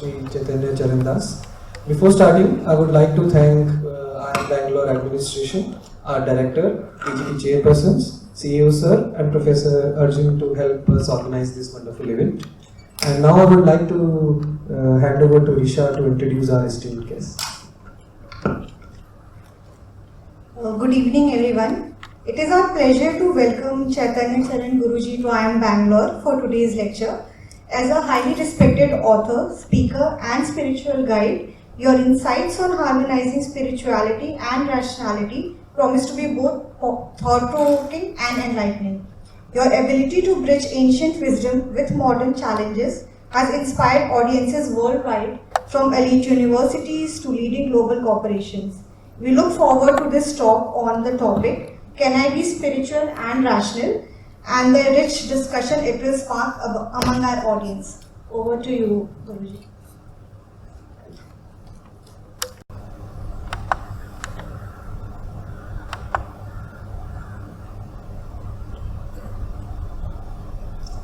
HG Chaitanya Charan. Before starting, I would like to thank IIM Bangalore Administration, our Director, PGT Chairpersons, CEO Sir, and Professor Arjun to help us organize this wonderful event. And now I would like to hand over to Risha to introduce our esteemed guest. Good evening, everyone. It is our pleasure to welcome Chaitanya Charan Guruji to IIM Bangalore for today's lecture. As a highly respected author, speaker, and spiritual guide, your insights on harmonizing spirituality and rationality promise to be both thought-provoking and enlightening. Your ability to bridge ancient wisdom with modern challenges has inspired audiences worldwide, from elite universities to leading global corporations. We look forward to this talk on the topic, Can I be spiritual and rational? And the rich discussion it will spark among our audience. Over to you, Guruji.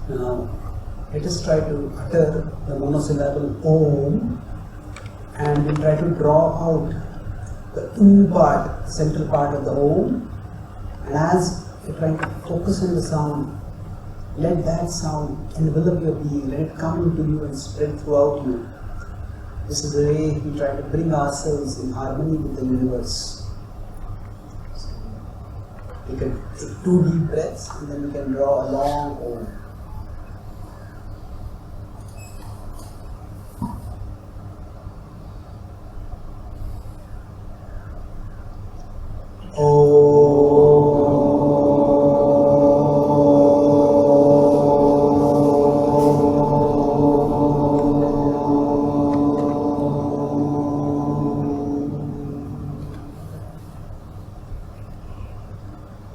Now, let us try to utter the monosyllable Om, and we try to draw out the part, central part of the Om, and as you're trying to focus on the sound, let that sound envelop your being, let it come into you and spread throughout you. This is the way we try to bring ourselves in harmony with the universe. So, we can take 2 deep breaths and then we can draw a long Om.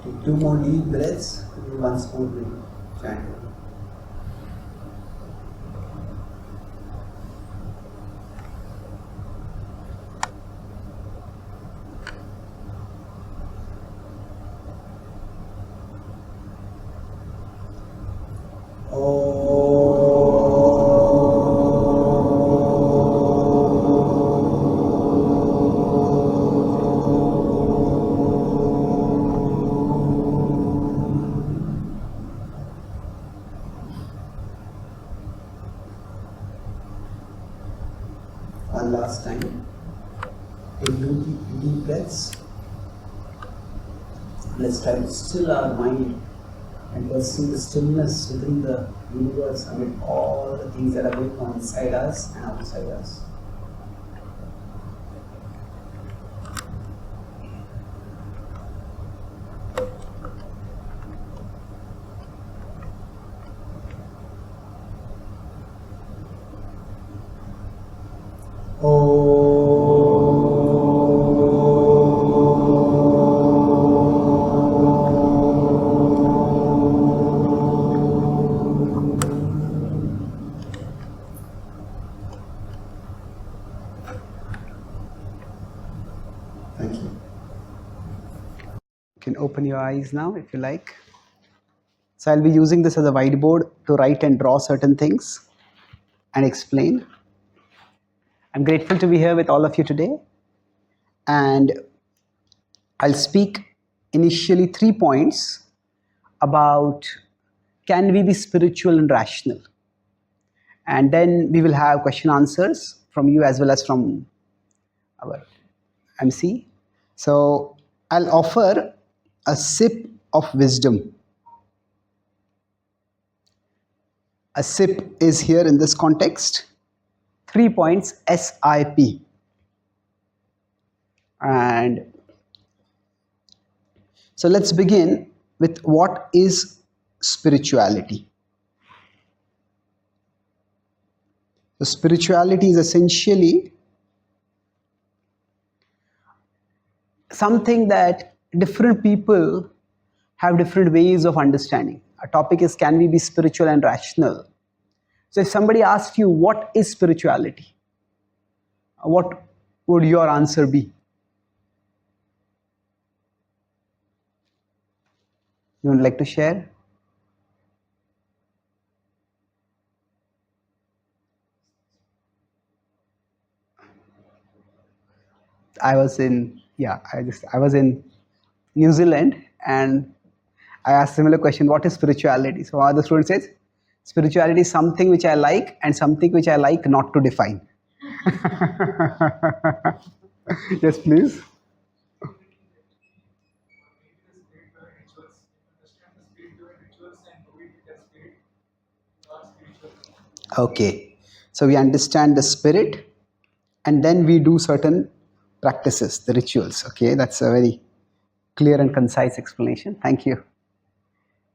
Take 2 more deep breaths and once more we chant. One last time. Take 2 deep breaths. Let's try to still our mind and pursue the stillness within the universe amid all the things that are going on inside us and outside us. Thank you. You can open your eyes now if you like. So I'll be using this as a whiteboard to write and draw certain things and explain. I'm grateful to be here with all of you today, and I'll speak initially 3 points about can we be spiritual and rational, and then we will have question answers from you as well as from our MC. So I'll offer a sip of wisdom. A sip is here in this context. 3 points, SIP. And so let's begin with what is spirituality. So spirituality is essentially something that different people have different ways of understanding. Our topic is can we be spiritual and rational? So if somebody asks you what is spirituality, what would your answer be? You would like to share? I was in, yeah, I was in New Zealand, and I asked similar question, what is spirituality? So one of the students says, spirituality is something which I like and something which I like not to define. Yes, please. Okay, so we understand the spirit and then we do certain practices, the rituals. Okay, that's a very clear and concise explanation. Thank you.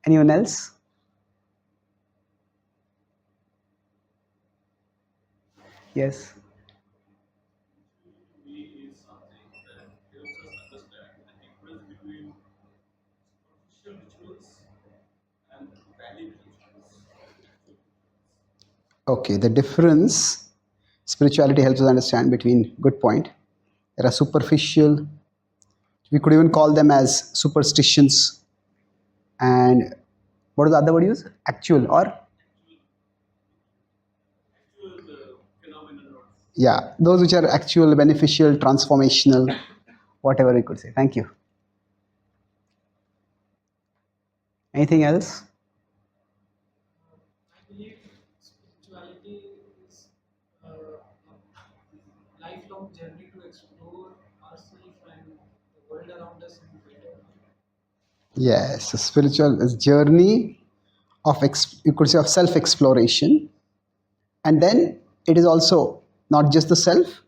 Anyone else? Yes. Okay, the difference spirituality helps us understand between, good point. There are superficial, we could even call them as superstitions, and what is the other word used? Actual or? Yeah, those which are actual, beneficial, transformational, whatever we could say. Thank you. Anything else? I believe spirituality is a lifelong journey to explore ourselves and the world around us in a better way. Yes, a spiritual is journey of you could say of self exploration, and then it is also not just the self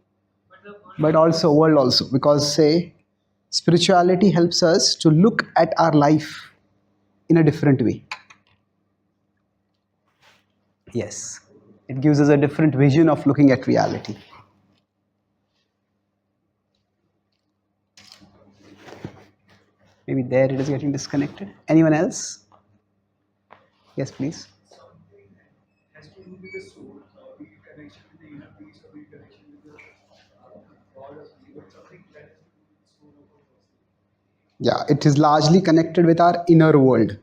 but also world also, because say spirituality helps us to look at our life in a different way. Yes, it gives us a different vision of looking at reality. Maybe there it is getting disconnected. Anyone else? Yes, please. Has to do with the soul, be it connection with the inner peace or be it connection with the God or something, but something that has to do with the soul of a person. Yeah, it is largely connected with our inner world.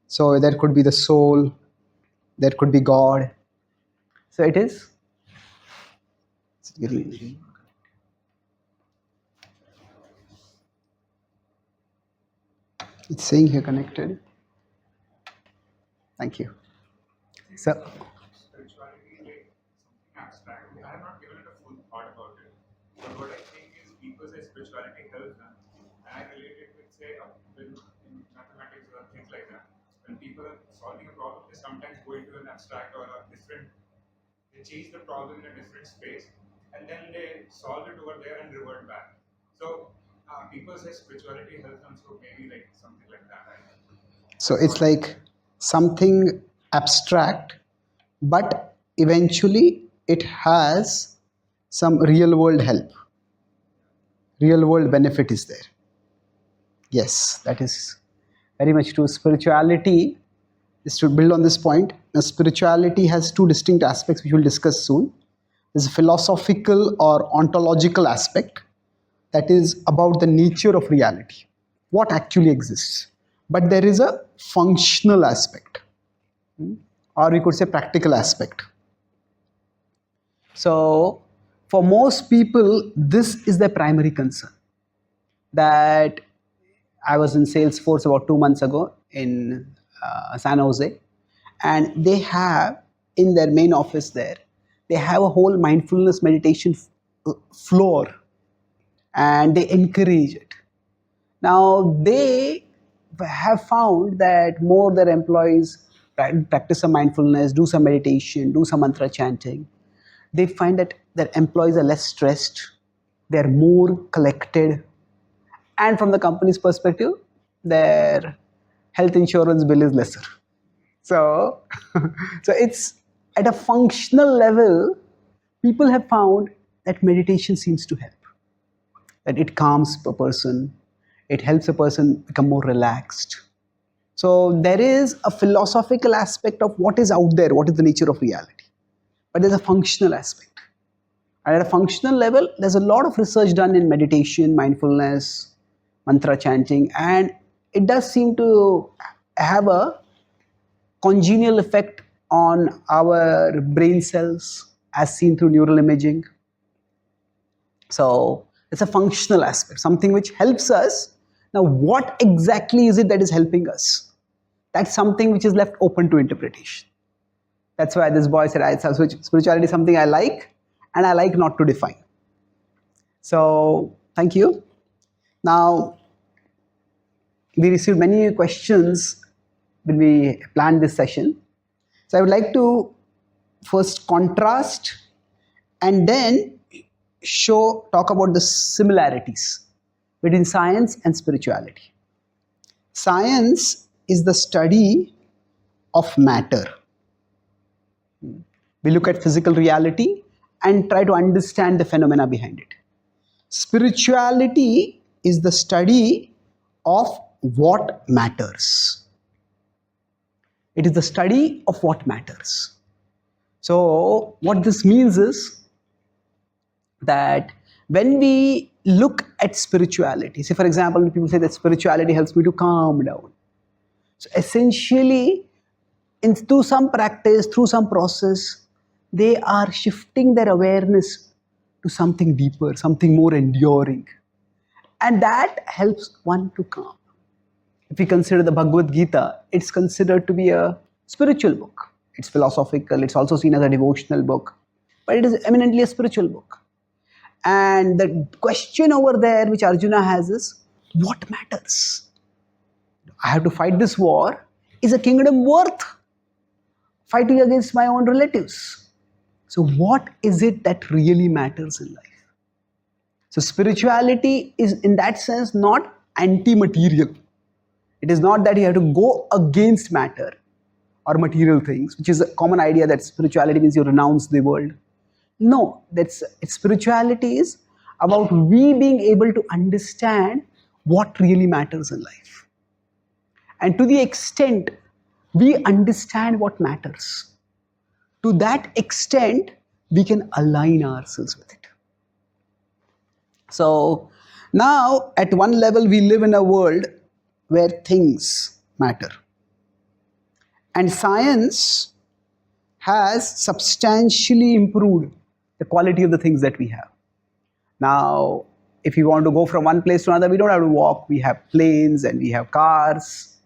So there could be the soul, there could be God. So it is. It's saying here connected. Thank you. So Spirituality is like something abstract. I have not given it a full thought about it. But what I think is people say spirituality helps them. And I relate it with, say, in mathematics or things like that. When people are solving a problem, they sometimes go into an abstract or a different, they change the problem in a different space and then they solve it over there and revert back. So people say spirituality helps them, so maybe like something like that. so it's like something abstract, but eventually it has some real world help. Real world benefit is there. Yes, that is very much true. Spirituality is to build on this point. Now, spirituality has two distinct aspects which we'll discuss soon. There's a philosophical or ontological aspect that is about the nature of reality, what actually exists. But there is a functional aspect, or we could say practical aspect. So, for most people, this is their primary concern. That I was in Salesforce about 2 months ago in San Jose, and they have in their main office there, they have a whole mindfulness meditation floor, and they encourage it. Now they have found that more their employees practice some mindfulness, do some meditation, do some mantra chanting. They find that their employees are less stressed, they're more collected, and from the company's perspective, their health insurance bill is lesser. So, so it's at a functional level, people have found that meditation seems to help. That it calms a person, it helps a person become more relaxed. So there is a philosophical aspect of what is out there, what is the nature of reality. But there's a functional aspect. And at a functional level, there's a lot of research done in meditation, mindfulness, mantra chanting, and it does seem to have a congenial effect on our brain cells as seen through neural imaging. So It's a functional aspect, something which helps us. Now, what exactly is it that is helping us? That's something which is left open to interpretation. That's why this boy said, spirituality is something I like, and I like not to define. So, thank you. Now, we received many questions when we planned this session. So, I would like to first contrast and then talk about the similarities between science and spirituality. Science is the study of matter. We look at physical reality and try to understand the phenomena behind it. Spirituality is the study of what matters. It is the study of what matters. So, what this means is that when we look at spirituality, say for example, people say that spirituality helps me to calm down. So, essentially, through some practice, through some process, they are shifting their awareness to something deeper, something more enduring. And that helps one to calm. If we consider the Bhagavad Gita, it's considered to be a spiritual book. It's philosophical, it's also seen as a devotional book, but it is eminently a spiritual book. And the question over there which Arjuna has is, what matters? I have to fight this war. Is a kingdom worth fighting against my own relatives? So what is it that really matters in life? So spirituality is in that sense not anti-material. It is not that you have to go against matter or material things, which is a common idea that spirituality means you renounce the world. No, spirituality is about we being able to understand what really matters in life. And to the extent we understand what matters, to that extent we can align ourselves with it. So now at one level we live in a world where things matter. And science has substantially improved the quality of the things that we have. Now, if you want to go from one place to another, we don't have to walk. We have planes and we have cars.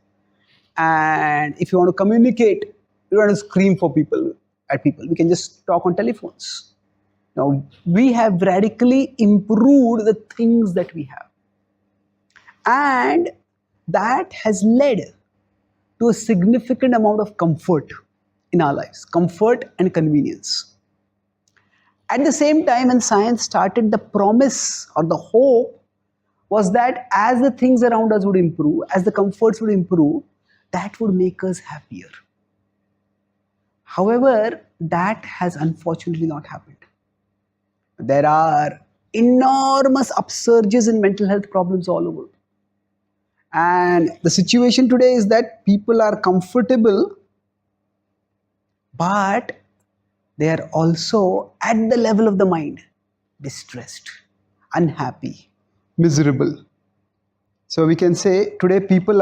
And if you want to communicate, you don't have to scream for people at people. We can just talk on telephones. Now, we have radically improved the things that we have. And that has led to a significant amount of comfort in our lives, comfort and convenience. At the same time, when science started, the promise or the hope was that as the things around us would improve, as the comforts would improve, that would make us happier. However, that has unfortunately not happened. There are enormous upsurges in mental health problems all over. And the situation today is that people are comfortable, but they are also at the level of the mind distressed, unhappy, miserable. So we can say today people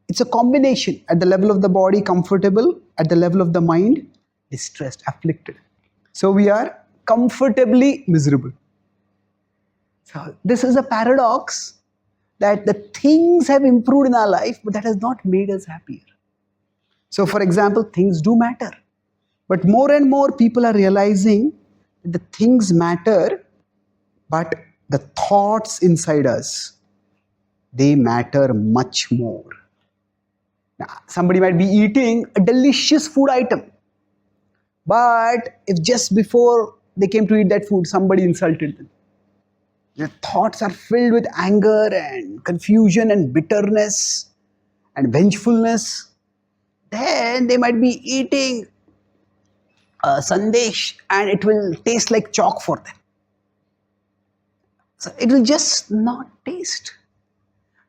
it's a combination at the level of the body comfortable, at the level of the mind distressed, afflicted. So we are comfortably miserable. So this is a paradox that the things have improved in our life, but that has not made us happier. So for example, things do matter. But more and more people are realizing that the things matter, but the thoughts inside us, they matter much more. Now, somebody might be eating a delicious food item, but if just before they came to eat that food, somebody insulted them, their thoughts are filled with anger and confusion and bitterness and vengefulness, then they might be eating a sandesh and it will taste like chalk for them. So it will just not taste.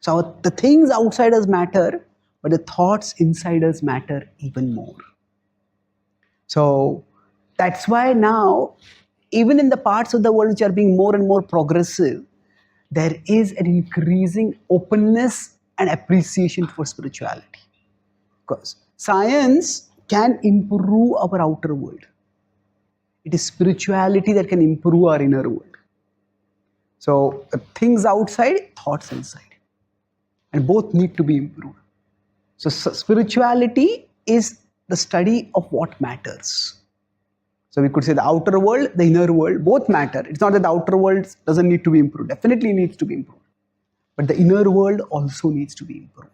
So the things outside us matter, but the thoughts inside us matter even more. So that's why now, even in the parts of the world which are being more and more progressive, there is an increasing openness and appreciation for spirituality. Because science can improve our outer world. It is spirituality that can improve our inner world. So things outside, thoughts inside, and both need to be improved. So spirituality is the study of what matters. So we could say the outer world, the inner world, both matter. It's not that the outer world doesn't need to be improved. Definitely needs to be improved. But the inner world also needs to be improved.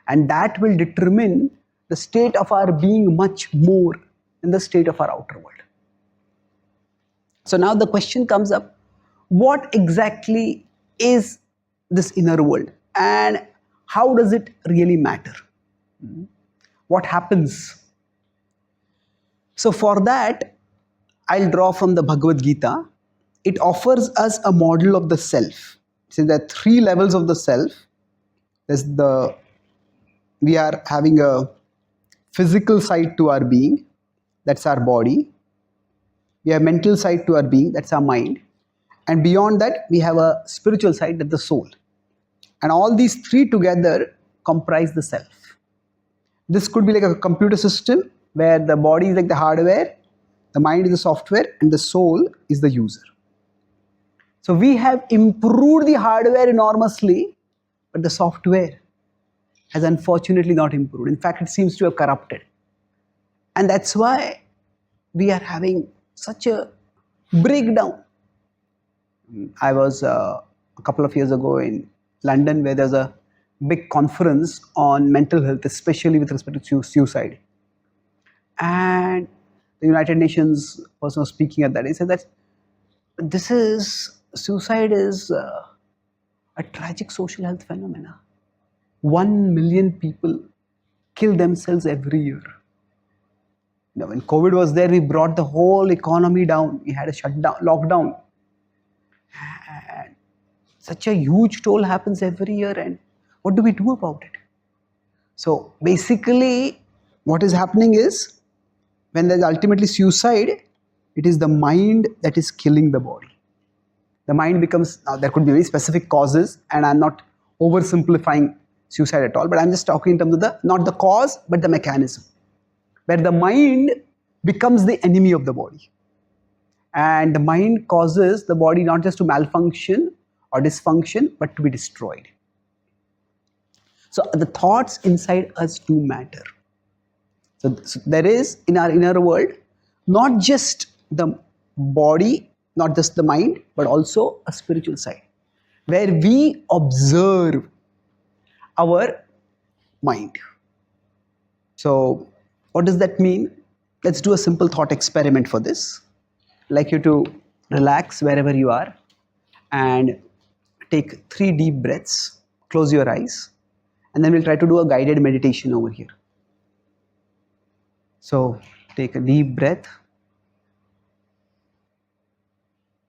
And that will determine the state of our being much more than the state of our outer world. So now the question comes up, what exactly is this inner world and how does it really matter? What happens? So for that, I'll draw from the Bhagavad Gita. It offers us a model of the self. So there are 3 levels of the self. We are having a physical side to our being, that's our body. We have mental side to our being, that's our mind. And beyond that, we have a spiritual side, that's the soul. And all these 3 together comprise the self. This could be like a computer system where the body is like the hardware, the mind is the software, and the soul is the user. So we have improved the hardware enormously, but the software has unfortunately not improved. In fact, it seems to have corrupted. And that's why we are having such a breakdown. I was a couple of years ago in London where there's a big conference on mental health, especially with respect to suicide. And the United Nations person was speaking at that. He said that suicide is a tragic social health phenomena. 1 million people kill themselves every year. Now, when COVID was there, we brought the whole economy down. We had a shutdown, lockdown. And such a huge toll happens every year. And what do we do about it? So basically, what is happening is, when there's ultimately suicide, it is the mind that is killing the body. The mind becomes, now there could be very specific causes, and I'm not oversimplifying suicide at all, but I'm just talking in terms of not the cause, but the mechanism, where the mind becomes the enemy of the body. And the mind causes the body not just to malfunction or dysfunction, but to be destroyed. So the thoughts inside us do matter. So there is in our inner world, not just the body, not just the mind, but also a spiritual side, where we observe our mind. So what does that mean? Let's do a simple thought experiment for this. I'd like you to relax wherever you are and take 3 deep breaths, close your eyes, and then we'll try to do a guided meditation over here. So take a deep breath.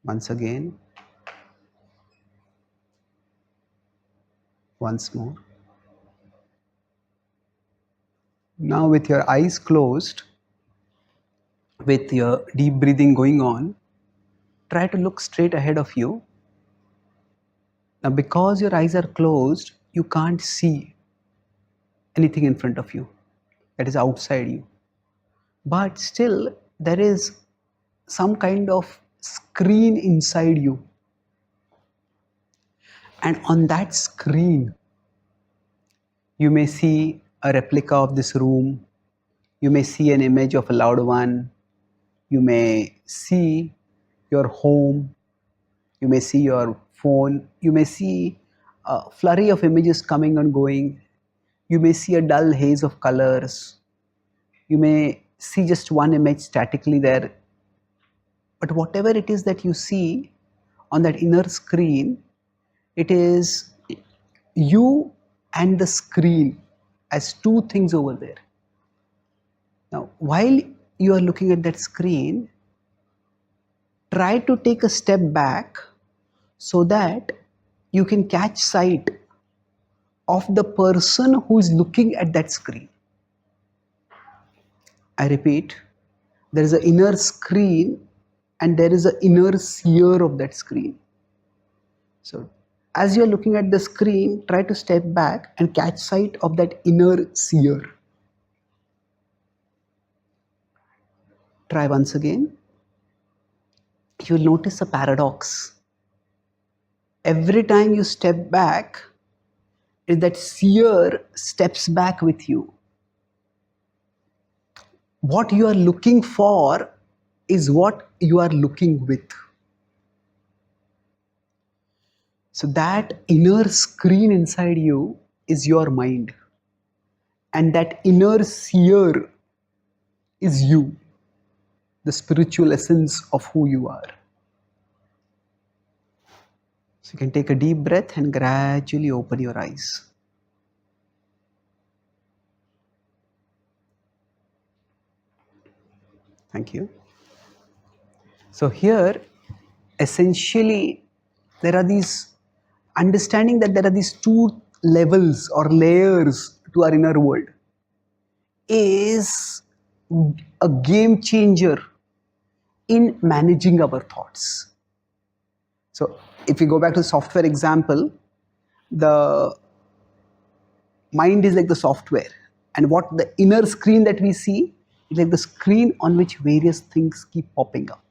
Once again. Once more. Now with your eyes closed, with your deep breathing going on, try to look straight ahead of you. Now because your eyes are closed, you can't see anything in front of you that is outside you. But still there is some kind of screen inside you. And on that screen, you may see a replica of this room. You may see an image of a loved one. You may see your home. You may see your phone. You may see a flurry of images coming and going. You may see a dull haze of colors. You may see just one image statically there. But whatever it is that you see on that inner screen, it is you and the screen as 2 things over there. Now, while you are looking at that screen, try to take a step back so that you can catch sight of the person who is looking at that screen. I repeat, there is an inner screen and there is an inner seer of that screen. So as you are looking at the screen, try to step back and catch sight of that inner seer. Try once again. you'll notice a paradox. Every time you step back, that seer steps back with you. What you are looking for is what you are looking with. So that inner screen inside you is your mind. And that inner seer is you, the spiritual essence of who you are. So you can take a deep breath and gradually open your eyes. Thank you. So here, essentially, there are these understanding that there are these two levels or layers to our inner world is a game changer in managing our thoughts. So if we go back to the software example, the mind is like the software, and what the inner screen that we see is like the screen on which various things keep popping up.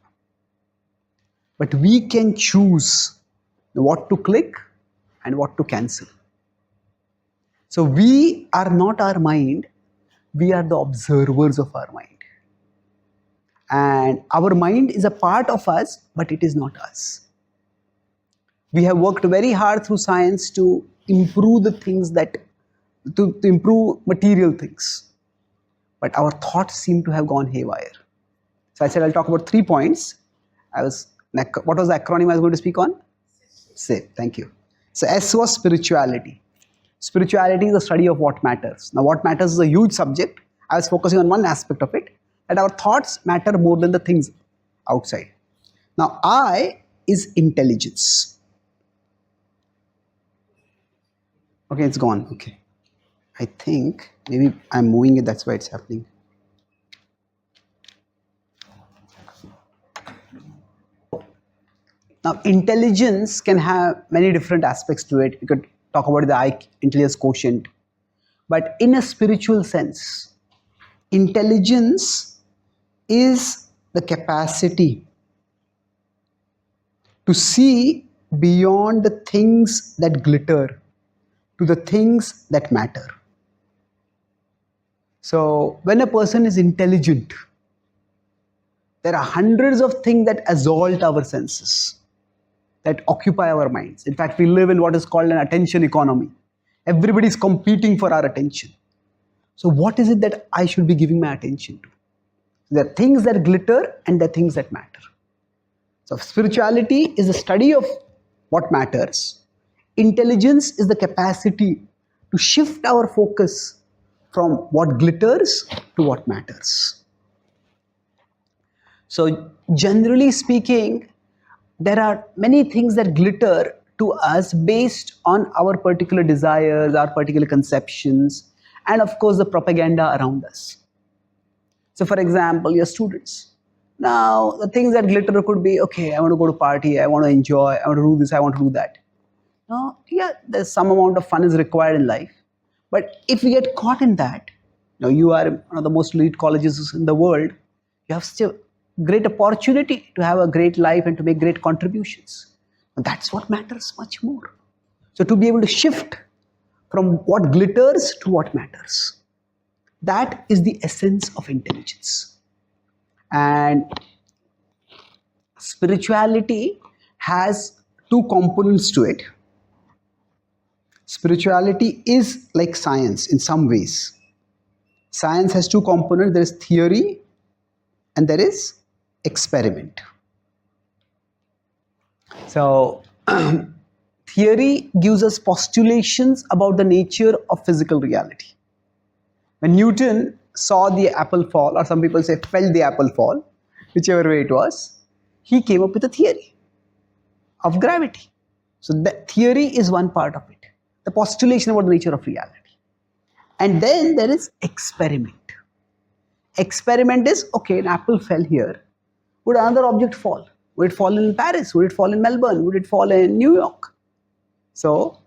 But we can choose what to click and what to cancel. So we are not our mind, we are the observers of our mind. And our mind is a part of us, but it is not us. We have worked very hard through science to improve the things that, to improve material things. But our thoughts seem to have gone haywire. So I said I'll talk about 3 points. What was the acronym I was going to speak on? SAFE, thank you. So S was spirituality. Spirituality is the study of what matters. Now what matters is a huge subject. I was focusing on one aspect of it, that our thoughts matter more than the things outside. Now I is intelligence. Okay, it's gone. Okay. I think maybe I'm moving it, that's why it's happening. Now, intelligence can have many different aspects to it. We could talk about the intelligence quotient. But in a spiritual sense, intelligence is the capacity to see beyond the things that glitter to the things that matter. So, when a person is intelligent, there are hundreds of things that assault our senses, that occupy our minds. In fact, we live in what is called an attention economy. Everybody is competing for our attention. So what is it that I should be giving my attention to? There are things that glitter and there are things that matter. So spirituality is the study of what matters. Intelligence is the capacity to shift our focus from what glitters to what matters. So generally speaking, there are many things that glitter to us based on our particular desires, our particular conceptions, and of course the propaganda around us. So for example, your students. Now the things that glitter could be, okay, I want to go to party, I want to enjoy, I want to do this, I want to do that. Now, yeah, there's some amount of fun is required in life. But if you get caught in that, you are one of the most elite colleges in the world, you have still great opportunity to have a great life and to make great contributions. And that's what matters much more. So to be able to shift from what glitters to what matters, that is the essence of intelligence. And spirituality has two components to it. Spirituality is like science in some ways. Science has two components. There is theory and there is experiment. So theory gives us postulations about the nature of physical reality. When Newton saw the apple fall, or some people say felt the apple fall, whichever way it was, he came up with a theory of gravity. So the theory is one part of it, the postulation about the nature of reality. And then there is experiment. Experiment is, okay, an apple fell here. Would another object fall? Would it fall in Paris? Would it fall in Melbourne? Would it fall in New York? So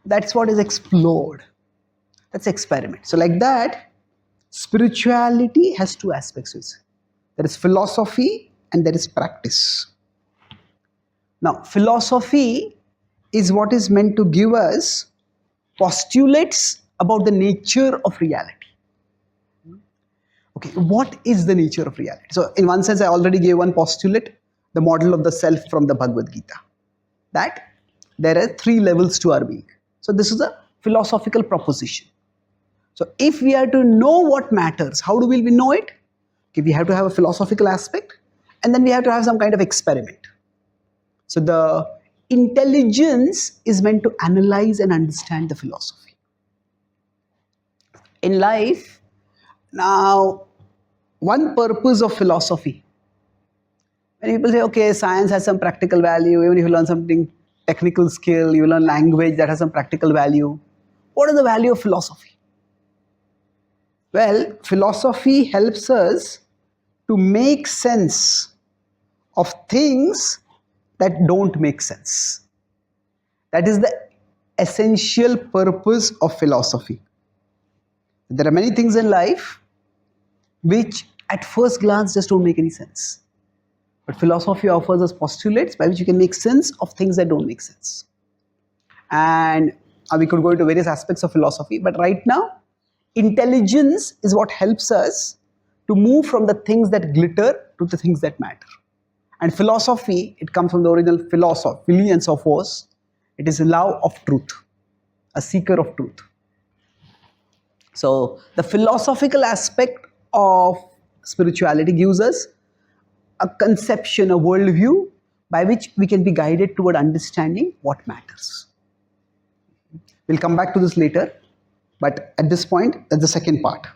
that's what is explored. That's experiment. So like that, spirituality has two aspects. There is philosophy and there is practice. Now, philosophy is what is meant to give us postulates about the nature of reality. Okay, what is the nature of reality? So, in one sense, I already gave one postulate, the model of the self from the Bhagavad Gita, that there are 3 levels to our being. So, this is a philosophical proposition. So, if we are to know what matters, how do we know it? Okay, we have to have a philosophical aspect, and then we have to have some kind of experiment. So, the intelligence is meant to analyze and understand the philosophy. In life, now, one purpose of philosophy, when people say, okay, science has some practical value, even if you learn something technical skill, you learn language that has some practical value, what is the value of philosophy? Well, philosophy helps us to make sense of things that don't make sense. That is the essential purpose of philosophy. There are many things in life which at first glance just don't make any sense. But philosophy offers us postulates by which you can make sense of things that don't make sense. And we could go into various aspects of philosophy, but right now, intelligence is what helps us to move from the things that glitter to the things that matter. And philosophy, it comes from the original philosophy, phili and sophos. It is a love of truth, a seeker of truth. So the philosophical aspect of spirituality gives us a conception, a worldview by which we can be guided toward understanding what matters. We'll come back to this later, but at this point, that's the second part.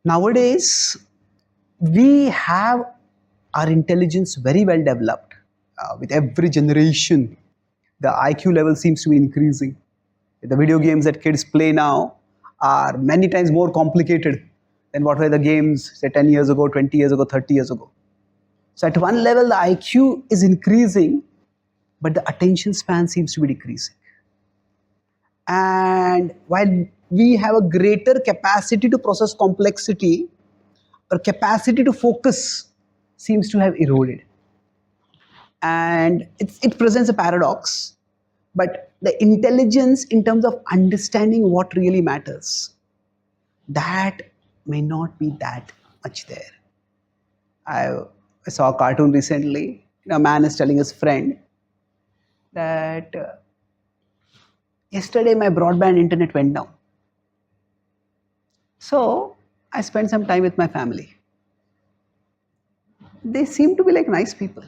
Nowadays, we have our intelligence very well developed. With every generation, the IQ level seems to be increasing. The video games that kids play now are many times more complicated than what were the games, say, 10 years ago, 20 years ago, 30 years ago. So at one level, the IQ is increasing, but the attention span seems to be decreasing. And while we have a greater capacity to process complexity, our capacity to focus seems to have eroded. And it presents a paradox, but the intelligence in terms of understanding what really matters, that may not be that much there. I saw a cartoon recently. A man is telling his friend that yesterday my broadband internet went down. So I spent some time with my family. They seem to be like nice people.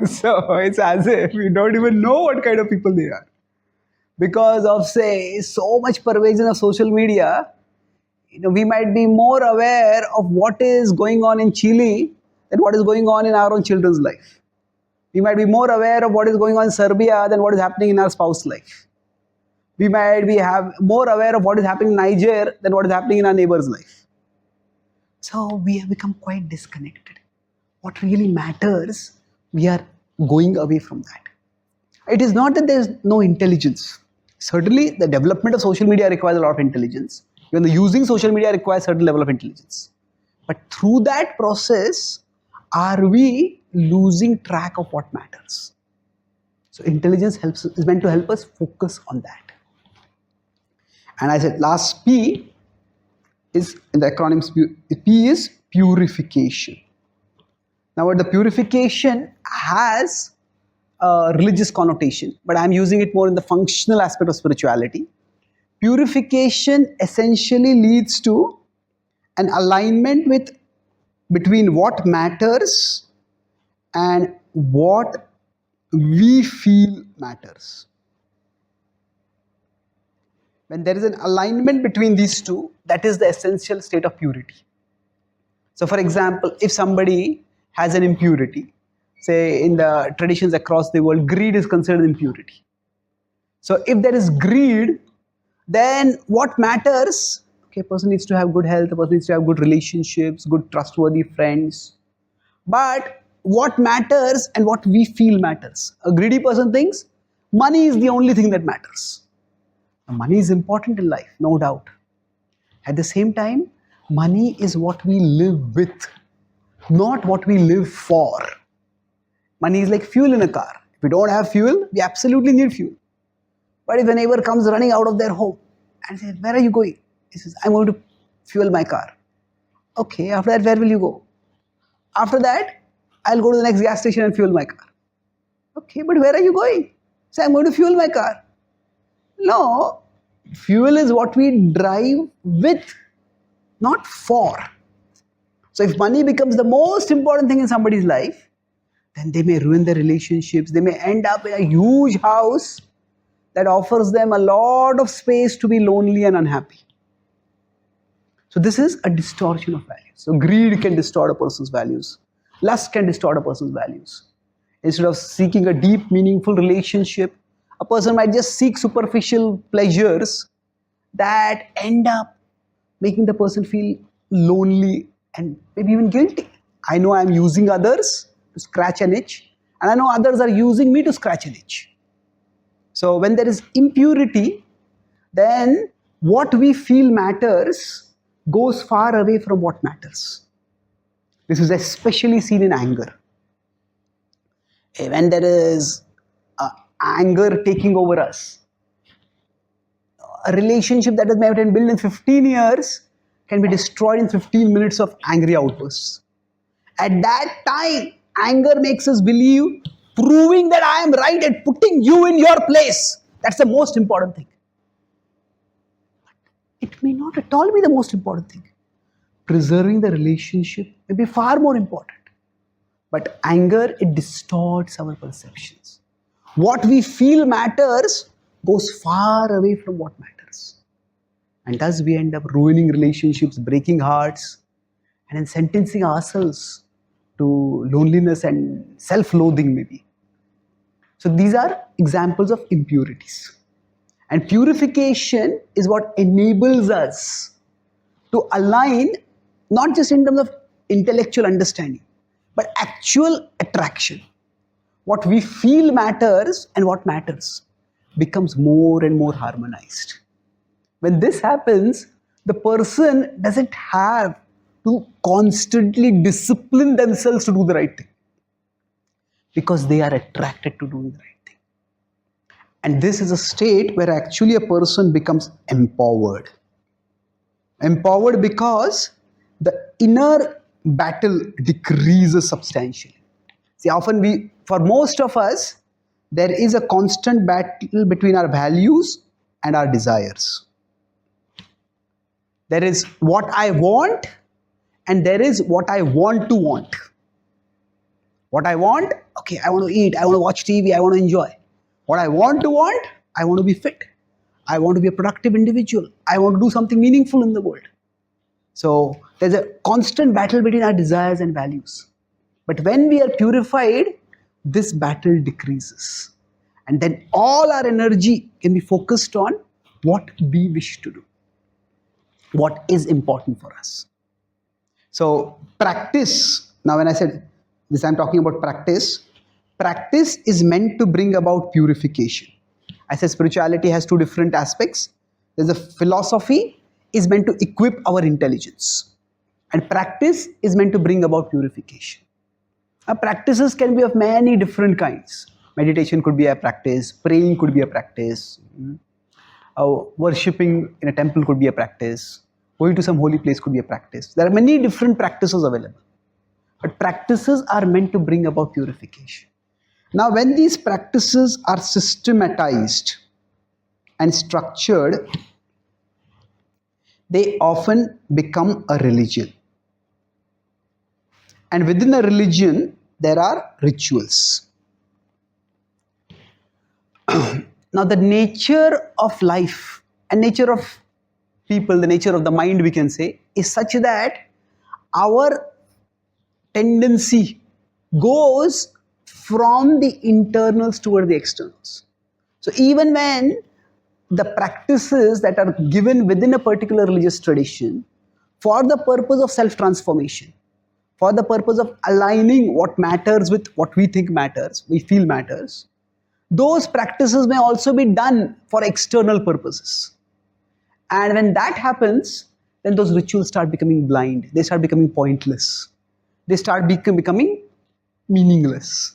So it's as if we don't even know what kind of people they are. Because of, say, so much pervasion of social media, we might be more aware of what is going on in Chile than what is going on in our own children's life. We might be more aware of what is going on in Serbia than what is happening in our spouse's life. We might be more aware of what is happening in Niger than what is happening in our neighbor's life. So we have become quite disconnected. What really matters, we are going away from that. It is not that there is no intelligence. Certainly, the development of social media requires a lot of intelligence. Even the using social media requires a certain level of intelligence. But through that process, are we losing track of what matters? So intelligence is meant to help us focus on that. And I said last P is, in the acronyms, P is purification. Now what the purification has a religious connotation, but I am using it more in the functional aspect of spirituality. Purification essentially leads to an alignment between what matters and what we feel matters. When there is an alignment between these two, that is the essential state of purity. So for example, if somebody has an impurity, say in the traditions across the world, greed is considered impurity. So if there is greed, then what matters? Okay, a person needs to have good health, a person needs to have good relationships, good trustworthy friends. But what matters and what we feel matters. A greedy person thinks money is the only thing that matters. Now, money is important in life, no doubt. At the same time, money is what we live with. not what we live for. Money is like fuel in a car. If we don't have fuel, we absolutely need fuel. But if a neighbor comes running out of their home and says, "Where are you going?" He says, "I'm going to fuel my car." Okay, after that, where will you go? After that, I'll go to the next gas station and fuel my car. Okay, but where are you going? Say, "I'm going to fuel my car." No, fuel is what we drive with, not for. So if money becomes the most important thing in somebody's life, then they may ruin their relationships. They may end up in a huge house that offers them a lot of space to be lonely and unhappy. So this is a distortion of values. So greed can distort a person's values. Lust can distort a person's values. Instead of seeking a deep, meaningful relationship, a person might just seek superficial pleasures that end up making the person feel lonely and maybe even guilty. I know I'm using others to scratch an itch, and I know others are using me to scratch an itch. So when there is impurity, then what we feel matters goes far away from what matters. This is especially seen in anger. When there is anger taking over us, a relationship that may have been built in 15 years can be destroyed in 15 minutes of angry outbursts. At that time, anger makes us believe, proving that I am right at putting you in your place. That's the most important thing. It may not at all be the most important thing. Preserving the relationship may be far more important. But anger, it distorts our perceptions. What we feel matters goes far away from what matters. And thus we end up ruining relationships, breaking hearts, and then sentencing ourselves to loneliness and self-loathing maybe. So these are examples of impurities. And purification is what enables us to align, not just in terms of intellectual understanding, but actual attraction. What we feel matters and what matters becomes more and more harmonized. When this happens, the person doesn't have to constantly discipline themselves to do the right thing, because they are attracted to doing the right thing. And this is a state where actually a person becomes empowered. Empowered because the inner battle decreases substantially. See, often for most of us, there is a constant battle between our values and our desires. There is what I want and there is what I want to want. What I want, okay, I want to eat, I want to watch TV, I want to enjoy. What I want, I want to be fit. I want to be a productive individual. I want to do something meaningful in the world. So there's a constant battle between our desires and values. But when we are purified, this battle decreases. And then all our energy can be focused on what we wish to do, what is important for us. So practice, now when I said this, I'm talking about practice. Practice is meant to bring about purification. I said spirituality has two different aspects. There's a philosophy is meant to equip our intelligence, and practice is meant to bring about purification. Practices can be of many different kinds. Meditation could be a practice, praying could be a practice, worshipping in a temple could be a practice, going to some holy place could be a practice. There are many different practices available, but practices are meant to bring about purification. Now, when these practices are systematized and structured, they often become a religion. And within a religion, there are rituals. Now, the nature of life and nature of people, the nature of the mind, we can say, is such that our tendency goes from the internals toward the externals. So even when the practices that are given within a particular religious tradition for the purpose of self-transformation, for the purpose of aligning what matters with what we think matters, we feel matters, those practices may also be done for external purposes. And when that happens, then those rituals start becoming blind, they start becoming pointless. they start becoming meaningless.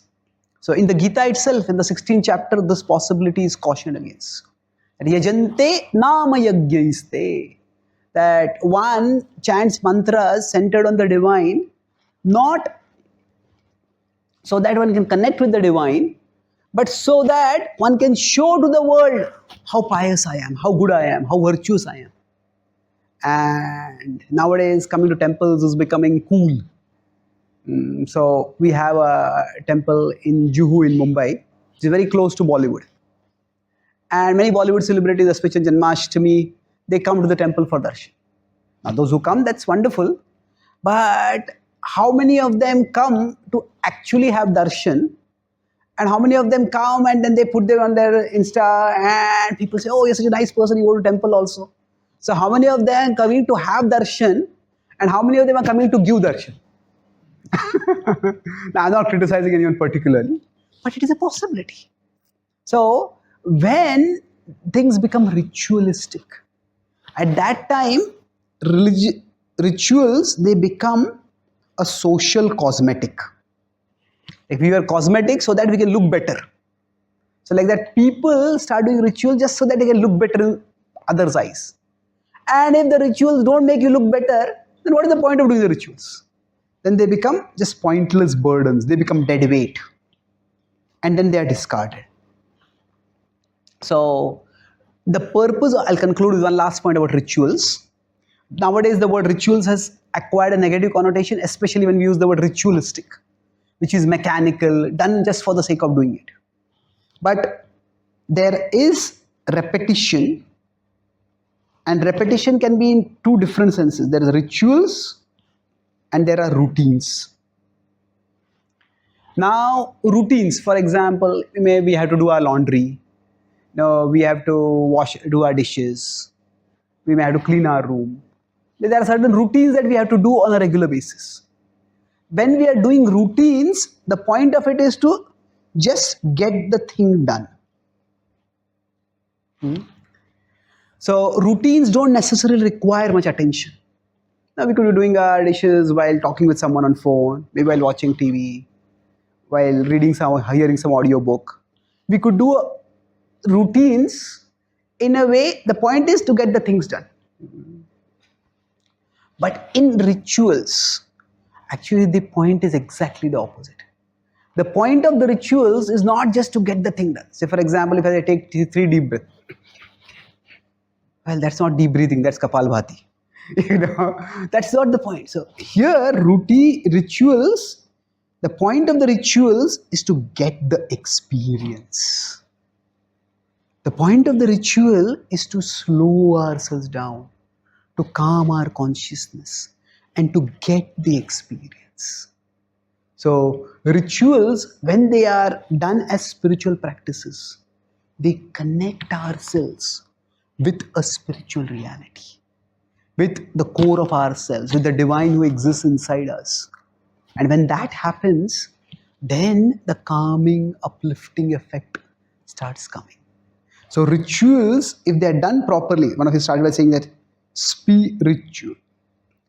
So in the Gita itself, in the 16th chapter, this possibility is cautioned against. Yajante nama yajyaiste. That one chants mantras centered on the divine, not so that one can connect with the divine, but so that one can show to the world how pious I am, how good I am, how virtuous I am. And nowadays, coming to temples is becoming cool. So we have a temple in Juhu in Mumbai, which is very close to Bollywood. And many Bollywood celebrities, especially Janmashtami, they come to the temple for darshan. Now those who come, that's wonderful. But how many of them come to actually have darshan? And how many of them come and then they put them on their Insta and people say, oh, you're such a nice person, you go to temple also. So how many of them are coming to have darshan and how many of them are coming to give darshan? Now, I'm not criticizing anyone particularly, but it is a possibility. So, when things become ritualistic, at that time, rituals, they become a social cosmetic. Like we wear cosmetics so that we can look better. So like that, people start doing rituals just so that they can look better in others' eyes. And if the rituals don't make you look better, then what is the point of doing the rituals? Then they become just pointless burdens. They become dead weight. And then they are discarded. So the purpose, I'll conclude with one last point about rituals. Nowadays, the word rituals has acquired a negative connotation, especially when we use the word ritualistic, which is mechanical, done just for the sake of doing it. But there is repetition, and repetition can be in two different senses. There is rituals and there are routines. Now, routines, for example, maybe we have to do our laundry. No, we have to do our dishes. We may have to clean our room. There are certain routines that we have to do on a regular basis. When we are doing routines, the point of it is to just get the thing done. So routines don't necessarily require much attention. Now we could be doing our dishes while talking with someone on phone, maybe while watching TV, while hearing some audio book. We could do routines in a way, the point is to get the things done. But in rituals, actually the point is exactly the opposite. The point of the rituals is not just to get the thing done. Say for example, if I take 3 deep breaths, well, that's not deep breathing, that's Kapalbhati. That's not the point. So here, rituals, the point of the rituals is to get the experience. The point of the ritual is to slow ourselves down, to calm our consciousness, and to get the experience. So rituals, when they are done as spiritual practices, they connect ourselves with a spiritual reality, with the core of ourselves, with the divine who exists inside us. And when that happens, then the calming, uplifting effect starts coming. So rituals, if they are done properly, one of you started by saying that spiritual.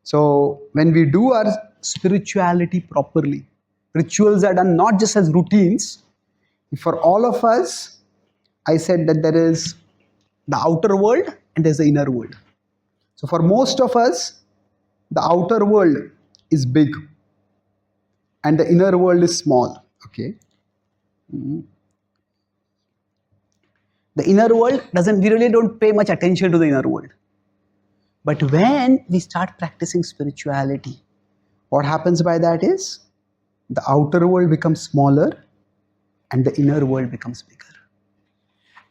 So when we do our spirituality properly, rituals are done not just as routines. For all of us, I said that there is the outer world and there's the inner world. So for most of us, the outer world is big and the inner world is small. Okay. The inner world we really don't pay much attention to the inner world. But when we start practicing spirituality, what happens by that is the outer world becomes smaller and the inner world becomes bigger.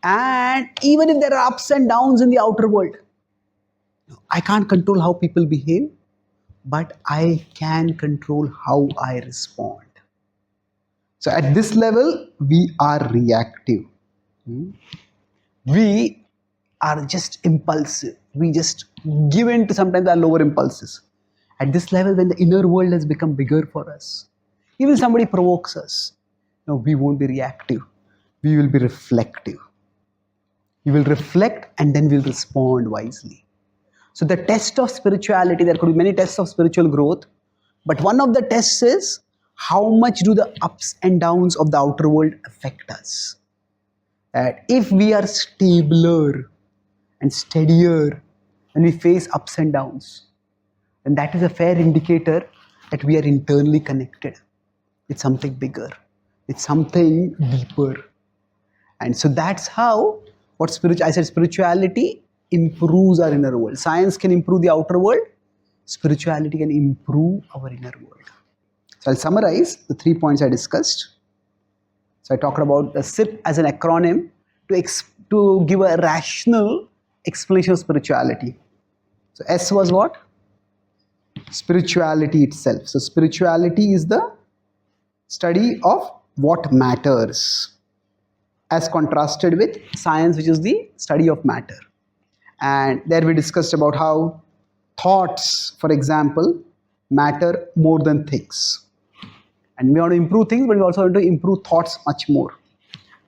And even if there are ups and downs in the outer world, I can't control how people behave, but I can control how I respond. So at this level, we are reactive. We are just impulsive. We just give in to sometimes our lower impulses. At this level, when the inner world has become bigger for us, even somebody provokes us, no, we won't be reactive. We will be reflective. We will reflect and then we'll respond wisely. So the test of spirituality, there could be many tests of spiritual growth, But one of the tests is how much do the ups and downs of the outer world affect us. That if we are stabler and steadier when we face ups and downs, then that is a fair indicator that we are internally connected with something bigger, with something deeper. And so that's how I said spirituality improves our inner world. Science can improve the outer world, spirituality can improve our inner world. So I'll summarize the 3 points I discussed. So I talked about the SIP as an acronym to give a rational explanation of spirituality. So S was what? Spirituality itself. So spirituality is the study of what matters, as contrasted with science, which is the study of matter. And there we discussed about how thoughts, for example, matter more than things. And we want to improve things, but we also want to improve thoughts much more.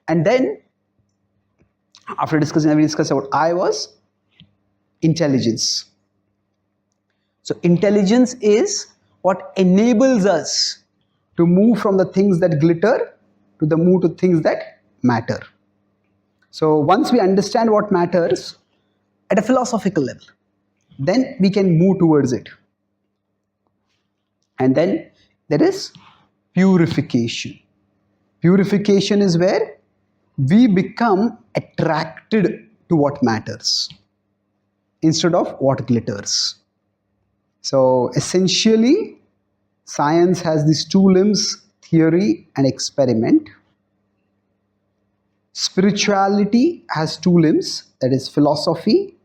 And then, after discussing, we discussed about I was intelligence. So intelligence is what enables us to move from the things that glitter to the move to things that matter. So once we understand what matters at a philosophical level, then we can move towards it. And then there is purification. Purification is where we become attracted to what matters instead of what glitters. So essentially, science has these two limbs, theory and experiment. Spirituality has two limbs, that is philosophy,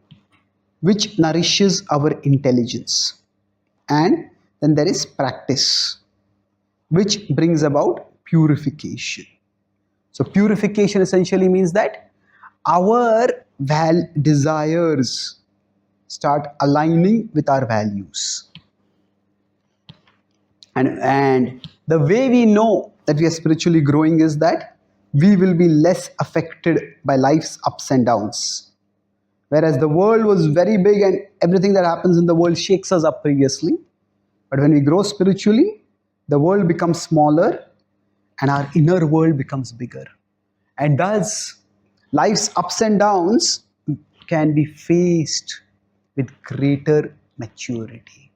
which nourishes our intelligence. And then there is practice, which brings about purification. So purification essentially means that our desires start aligning with our values. And the way we know that we are spiritually growing is that we will be less affected by life's ups and downs. Whereas the world was very big and everything that happens in the world shakes us up previously. But when we grow spiritually, the world becomes smaller and our inner world becomes bigger. And thus, life's ups and downs can be faced with greater maturity.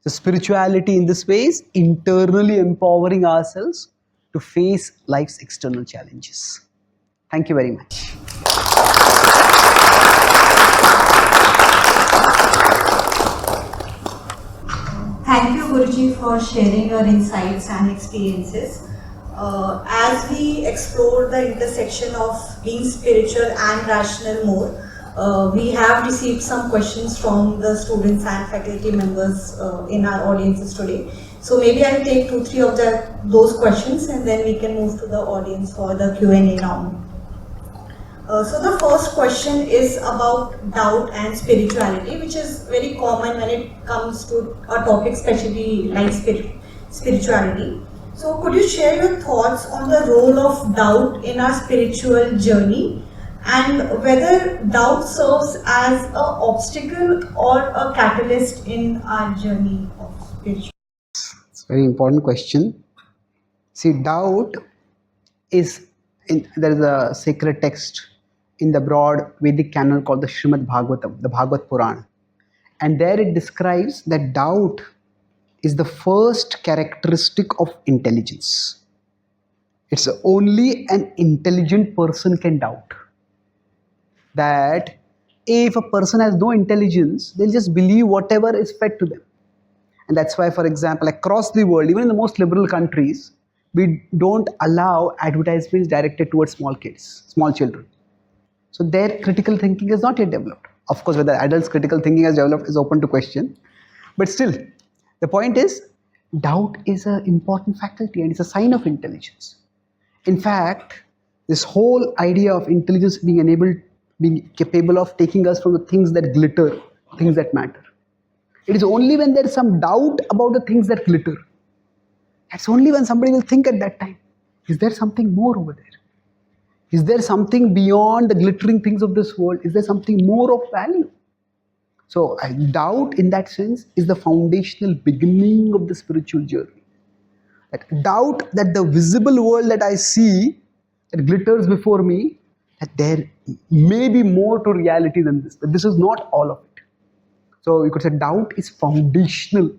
So spirituality in this way is internally empowering ourselves to face life's external challenges. Thank you very much. Thank you, Guruji, for sharing your insights and experiences. As we explore the intersection of being spiritual and rational more, we have received some questions from the students and faculty members in our audiences today. So maybe I'll take 2-3 of those questions and then we can move to the audience for the Q&A round. So the first question is about doubt and spirituality, which is very common when it comes to a topic, especially like spirituality. So could you share your thoughts on the role of doubt in our spiritual journey and whether doubt serves as an obstacle or a catalyst in our journey of spirituality? It's a very important question. See, doubt is, there is a sacred text in the broad Vedic canon called the Srimad Bhagavatam, the Bhagavad Purana. And there it describes that doubt is the first characteristic of intelligence. It's only an intelligent person can doubt. That if a person has no intelligence, they'll just believe whatever is fed to them. And that's why, for example, across the world, even in the most liberal countries, we don't allow advertisements directed towards small kids, small children. So their critical thinking is not yet developed. Of course, whether adults' critical thinking has developed is open to question. But still, the point is, doubt is an important faculty and it's a sign of intelligence. In fact, this whole idea of intelligence being capable of taking us from the things that glitter, things that matter. It is only when there is some doubt about the things that glitter. That's only when somebody will think at that time, is there something more over there? Is there something beyond the glittering things of this world? Is there something more of value? So doubt in that sense is the foundational beginning of the spiritual journey. That doubt that the visible world that I see, that glitters before me, that there may be more to reality than this, that this is not all of it. So you could say doubt is foundational.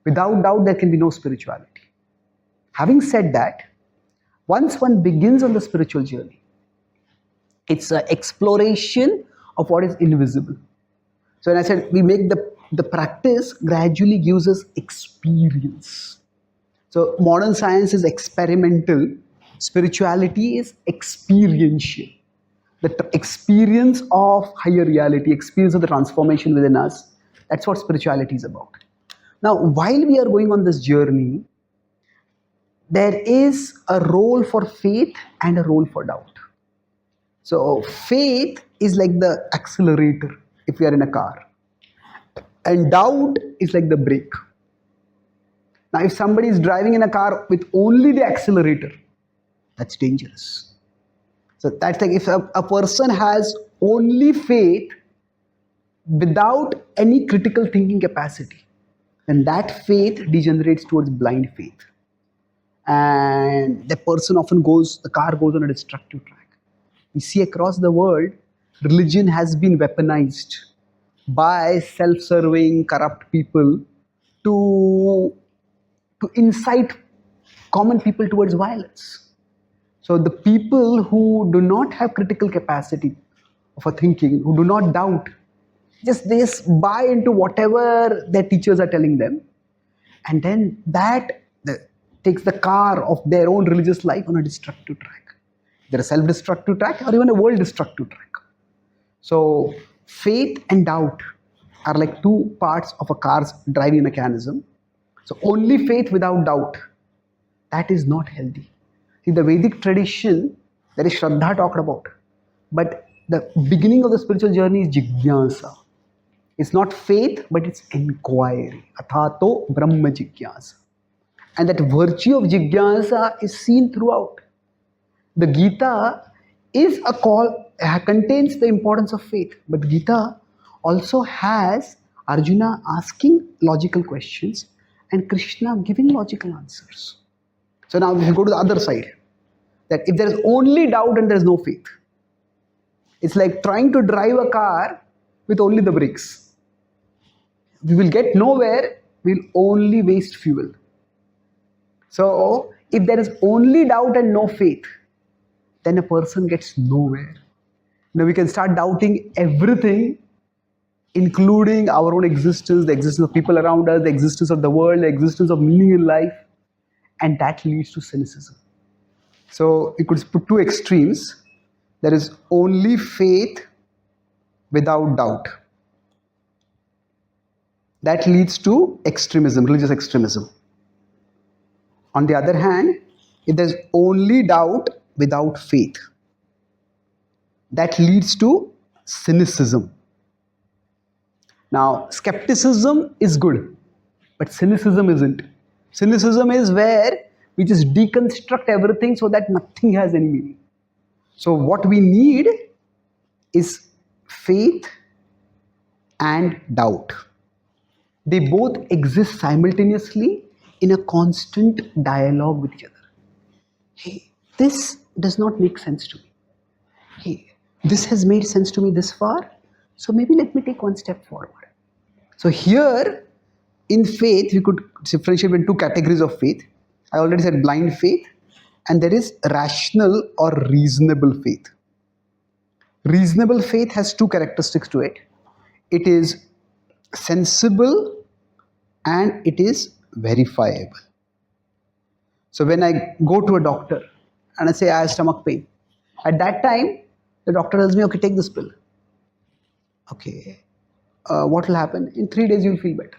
Without doubt, there can be no spirituality. Having said that, once one begins on the spiritual journey, it's an exploration of what is invisible. So when I said we make the practice gradually gives us experience. So modern science is experimental, spirituality is experiential. The experience of higher reality, experience of the transformation within us, that's what spirituality is about. Now, while we are going on this journey, there is a role for faith and a role for doubt. So faith is like the accelerator if we are in a car, and doubt is like the brake. Now, if somebody is driving in a car with only the accelerator, that's dangerous. So that's like if a person has only faith without any critical thinking capacity, then that faith degenerates towards blind faith. And the person often the car goes on a destructive track. We see across the world, religion has been weaponized by self-serving, corrupt people to incite common people towards violence. So the people who do not have critical capacity for thinking, who do not doubt, they just buy into whatever their teachers are telling them, and then that takes the car of their own religious life on a destructive track. Either a self-destructive track or even a world-destructive track. So faith and doubt are like two parts of a car's driving mechanism. So only faith without doubt, that is not healthy. See, the Vedic tradition, there is Shraddha talked about, but the beginning of the spiritual journey is Jignasa. It's not faith, but it's inquiry. Athato Brahma Jignasa. And that virtue of Jignasa is seen throughout. The Gita is a call, contains the importance of faith, but Gita also has Arjuna asking logical questions and Krishna giving logical answers. So now we go to the other side, that if there is only doubt and there is no faith, it's like trying to drive a car with only the brakes. We will get nowhere, we'll only waste fuel. So if there is only doubt and no faith, then a person gets nowhere. Now we can start doubting everything, including our own existence, the existence of people around us, the existence of the world, the existence of meaning in life, and that leads to cynicism. So you could put two extremes. There is only faith without doubt. That leads to extremism, religious extremism. On the other hand, if there's only doubt without faith, that leads to cynicism. Now, skepticism is good, but cynicism isn't. Cynicism is where we just deconstruct everything so that nothing has any meaning. So what we need is faith and doubt. They both exist simultaneously in a constant dialogue with each other. Hey, this does not make sense to me. Hey, this has made sense to me this far, so maybe let me take one step forward. So here, in faith, we could differentiate between two categories of faith. I already said blind faith, and there is rational or reasonable faith. Reasonable faith has two characteristics to it. It is sensible and it is verifiable. So when I go to a doctor and I say I have stomach pain, at that time the doctor tells me, okay, take this pill. Okay, what will happen? In 3 days you will feel better.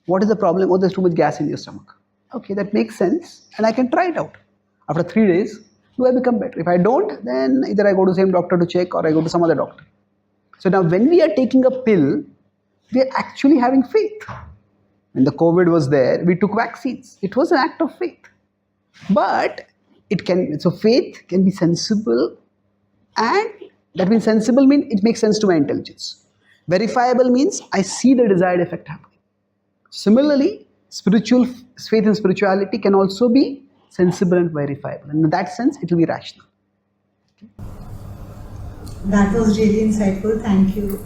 What is the problem? Oh, there's too much gas in your stomach. Okay, that makes sense and I can try it out. After 3 days, do I become better? If I don't, then either I go to the same doctor to check or I go to some other doctor. So now when we are taking a pill, we are actually having faith. When the COVID was there, we took vaccines. It was an act of faith. But so faith can be sensible, and that means sensible means it makes sense to my intelligence. Verifiable means I see the desired effect happening. Similarly, spiritual faith and spirituality can also be sensible and verifiable. And in that sense, it will be rational. That was really insightful. Thank you.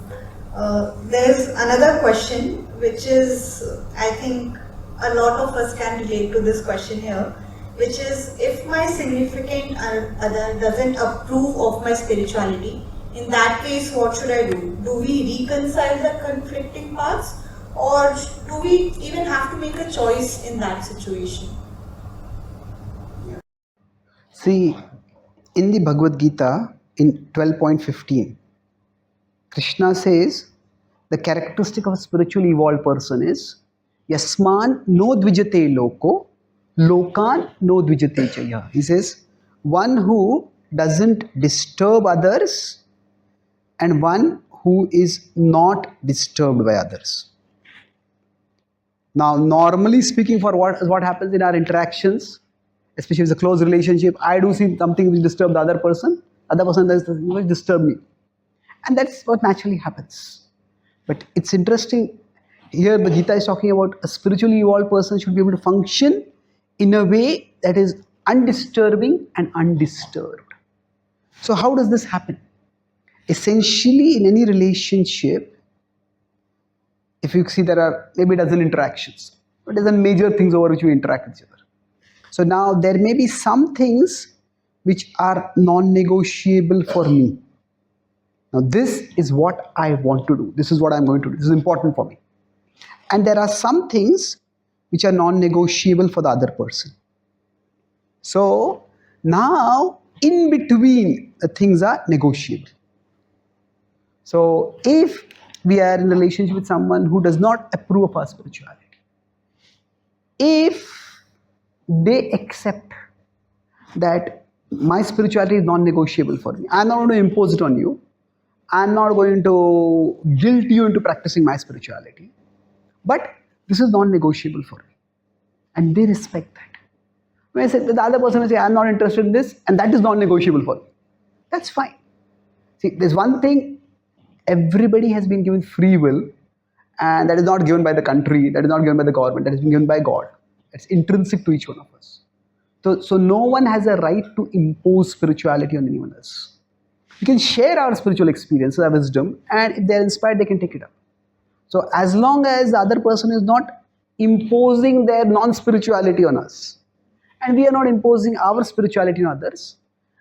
There's another question, which is, I think a lot of us can relate to this question here, which is, if my significant other doesn't approve of my spirituality, in that case, what should I do? Do we reconcile the conflicting parts, or do we even have to make a choice in that situation? See, in the Bhagavad Gita, in 12.15, Krishna says the characteristic of a spiritually evolved person is Yasman no dvijate loko, lokan no dvijate chaya. He says one who doesn't disturb others and one who is not disturbed by others. Now, normally speaking, for what happens in our interactions, especially if it's a close relationship, I do see something which disturb the other person does disturb me. And that's what naturally happens. But it's interesting, here the Gita is talking about a spiritually evolved person should be able to function in a way that is undisturbing and undisturbed. So how does this happen? Essentially, in any relationship, if you see there are maybe a dozen interactions, but dozen major things over which you interact with each other. So now there may be some things which are non-negotiable for me. Now this is what I want to do. This is what I'm going to do. This is important for me. And there are some things which are non-negotiable for the other person. So now in between the things are negotiable. So if we are in a relationship with someone who does not approve of our spirituality, if they accept that my spirituality is non-negotiable for me, I'm not going to impose it on you, I'm not going to guilt you into practicing my spirituality, but this is non-negotiable for me, and they respect that. When I say the other person will say I'm not interested in this, and that is non-negotiable for me, that's fine. See, there's one thing, everybody has been given free will, and that is not given by the country, that is not given by the government, that is given by God. It's intrinsic to each one of us. So no one has a right to impose spirituality on anyone else. We can share our spiritual experiences, our wisdom, and if they're inspired, they can take it up. So as long as the other person is not imposing their non-spirituality on us, and we are not imposing our spirituality on others,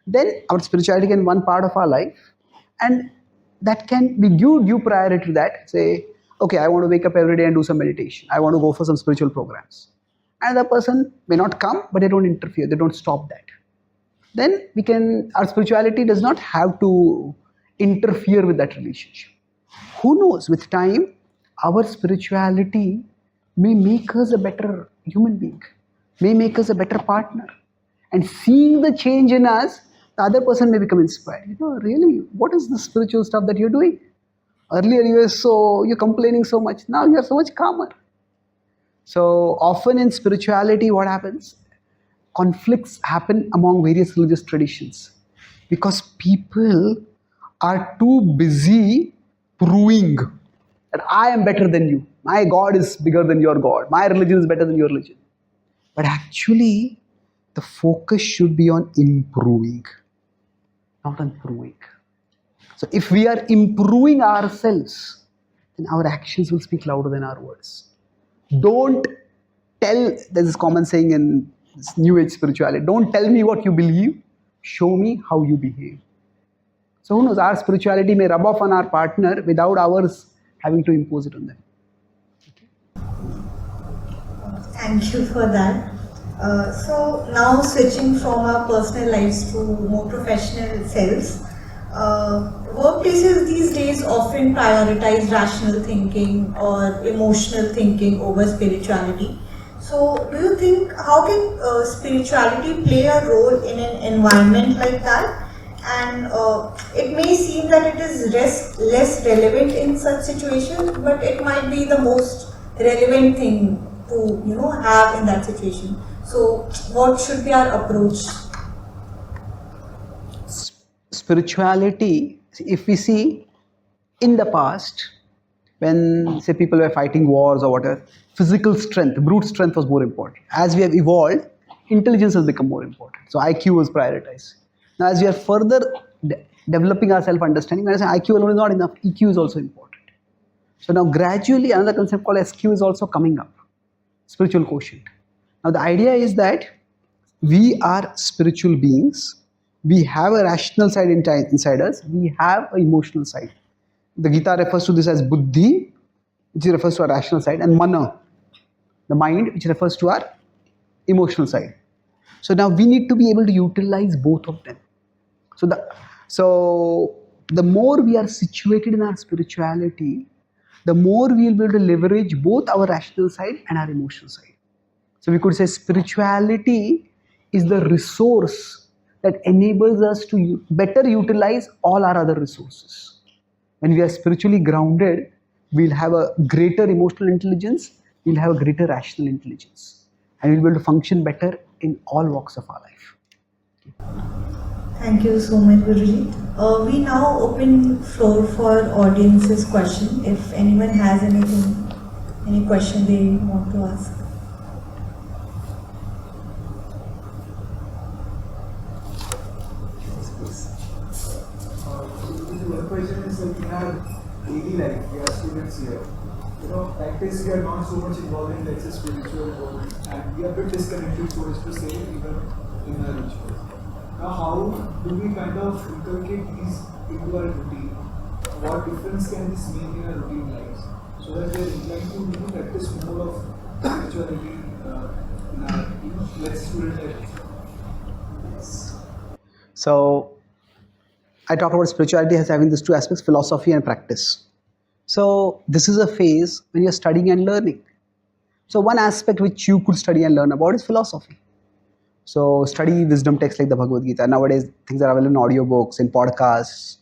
then our spirituality can be one part of our life, and that can be due priority to that. Say, okay, I want to wake up every day and do some meditation. I want to go for some spiritual programs. And the person may not come, but they don't interfere. They don't stop that. Then our spirituality does not have to interfere with that relationship. Who knows, with time, our spirituality may make us a better human being, may make us a better partner. And seeing the change in us, the other person may become inspired. You know, really, what is the spiritual stuff that you're doing? Earlier you're complaining so much. Now you're so much calmer. So often in spirituality, what happens? Conflicts happen among various religious traditions because people are too busy proving that I am better than you. My God is bigger than your God. My religion is better than your religion. But actually, the focus should be on improving, not on proving. So if we are improving ourselves, then our actions will speak louder than our words. Don't tell, there's this common saying in this new age spirituality, don't tell me what you believe, show me how you behave. So who knows, our spirituality may rub off on our partner without ours having to impose it on them. Thank you for that. So now switching from our personal lives to more professional selves, workplaces these days often prioritize rational thinking or emotional thinking over spirituality. So do you think, how can spirituality play a role in an environment like that? And it may seem that it is less relevant in such situations, but it might be the most relevant thing to have in that situation. So what should be our approach? Spirituality, if we see in the past, When, say, people were fighting wars or whatever, physical strength, brute strength was more important. As we have evolved, intelligence has become more important. So IQ was prioritized. Now, as we are further developing our self-understanding, when I say IQ alone is not enough, EQ is also important. So now gradually another concept called SQ is also coming up, spiritual quotient. Now the idea is that we are spiritual beings. We have a rational side inside us. We have an emotional side. The Gita refers to this as buddhi, which refers to our rational side, and mana, the mind, which refers to our emotional side. So now we need to be able to utilize both of them. So the more we are situated in our spirituality, the more we will be able to leverage both our rational side and our emotional side. So we could say spirituality is the resource that enables us to better utilize all our other resources. When we are spiritually grounded, we'll have a greater emotional intelligence, we'll have a greater rational intelligence, and we'll be able to function better in all walks of our life. Thank you so much, Guruji. We now open floor for audience's question. If anyone has anything, any question they want to ask. One question is like in our daily life, we are students here. Practice, we are not so much involved in let's say spiritual world, and we are a bit disconnected, so as to say, even in our rituals. Now, how do we kind of inculcate these into our routine? What difference can this make in our routine lives, so that we are inclined to practice more of spirituality in our let's student life? So I talk about spirituality as having these two aspects, philosophy and practice. So this is a phase when you're studying and learning. So one aspect which you could study and learn about is philosophy. So study wisdom texts like the Bhagavad Gita. Nowadays things are available in audiobooks, in podcasts.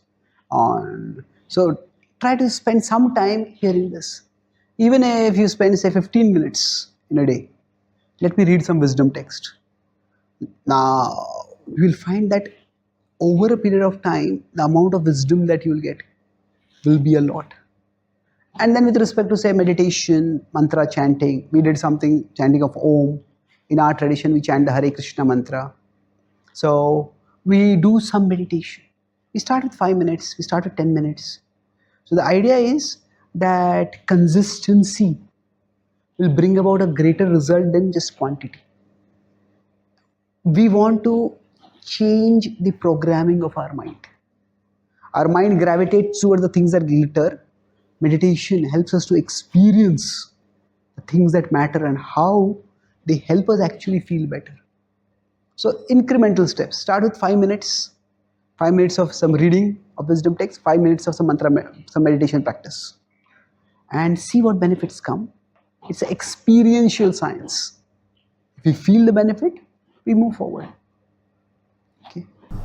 So try to spend some time hearing this. Even if you spend say 15 minutes in a day, let me read some wisdom text. Now you will find that over a period of time, the amount of wisdom that you will get will be a lot. And then with respect to say meditation, mantra chanting, we did something chanting of Om. In our tradition, we chant the Hare Krishna mantra. So we do some meditation. We start with 5 minutes, we start with 10 minutes. So the idea is that consistency will bring about a greater result than just quantity. We want to change the programming of our mind. Our mind gravitates toward the things that glitter. Meditation helps us to experience the things that matter and how they help us actually feel better. So incremental steps. Start with 5 minutes. 5 minutes of some reading of wisdom text, 5 minutes of some mantra, some meditation practice. And see what benefits come. It's an experiential science. If we feel the benefit, we move forward. Okay. You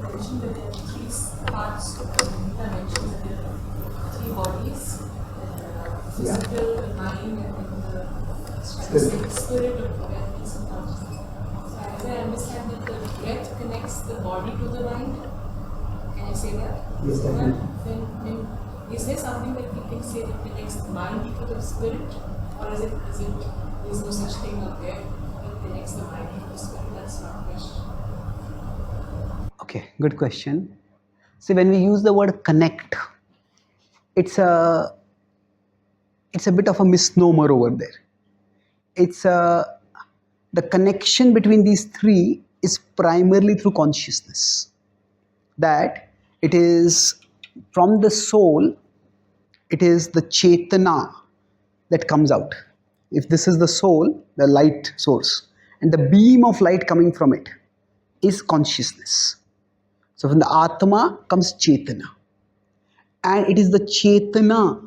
mentioned that there are three parts of the Gita mentions that there are three bodies, the physical, the mind, and the spirit of awareness and consciousness. So as I understand that the breath connects the body to the mind. Can I say that? Yes, definitely. Then is there something that we can say that connects the mind to the spirit, or is it there's no such thing out there that connects the mind to the spirit? That's not a question. Okay, good question. See, when we use the word connect, it's a bit of a misnomer over there. The connection between these three is primarily through consciousness. That it is from the soul, it is the Chaitanya that comes out. If this is the soul, the light source, and the beam of light coming from it is consciousness. So from the Atma comes Chaitanya. And it is the Chaitanya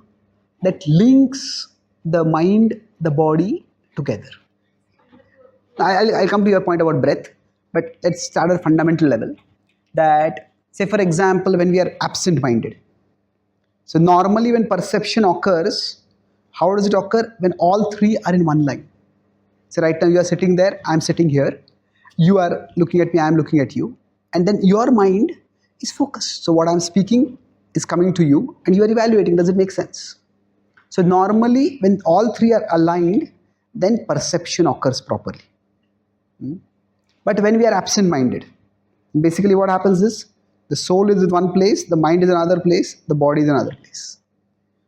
that links the mind, the body together. I'll come to your point about breath, but let's start at a fundamental level. That, say for example, when we are absent-minded. So normally when perception occurs, how does it occur? When all three are in one line. So right now you are sitting there, I'm sitting here. You are looking at me, I'm looking at you. And then your mind is focused. So what I'm speaking, is coming to you and you are evaluating, does it make sense? So normally when all three are aligned, then perception occurs properly. But when we are absent-minded, basically what happens is the soul is in one place, the mind is in another place, the body is in another place.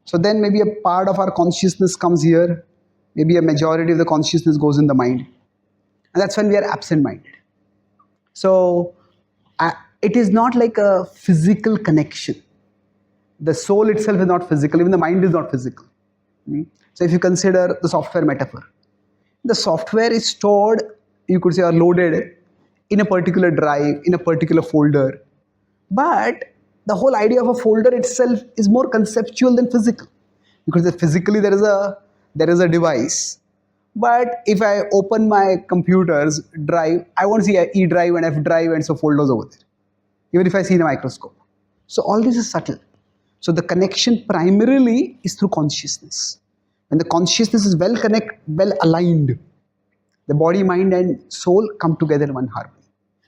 So then maybe a part of our consciousness comes here, maybe a majority of the consciousness goes in the mind. And that's when we are absent-minded. So it is not like a physical connection. The soul itself is not physical, even the mind is not physical. So if you consider the software metaphor, the software is stored, you could say, or loaded in a particular drive, in a particular folder. But the whole idea of a folder itself is more conceptual than physical, because physically there is a device. But if I open my computer's drive, I won't see an E drive and F drive and so folders over there, even if I see in a microscope. So all this is subtle. So the connection primarily is through consciousness. When the consciousness is well aligned, the body, mind and soul come together in one harmony.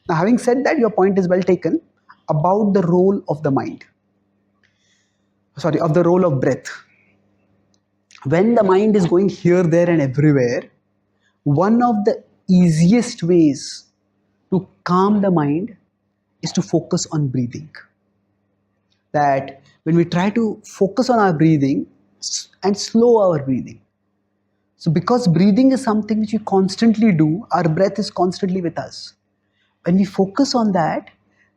Now having said that, your point is well taken about the role of the mind. Of the role of breath. When the mind is going here, there and everywhere, one of the easiest ways to calm the mind is to focus on breathing. That when we try to focus on our breathing and slow our breathing. So because breathing is something which we constantly do, our breath is constantly with us. When we focus on that,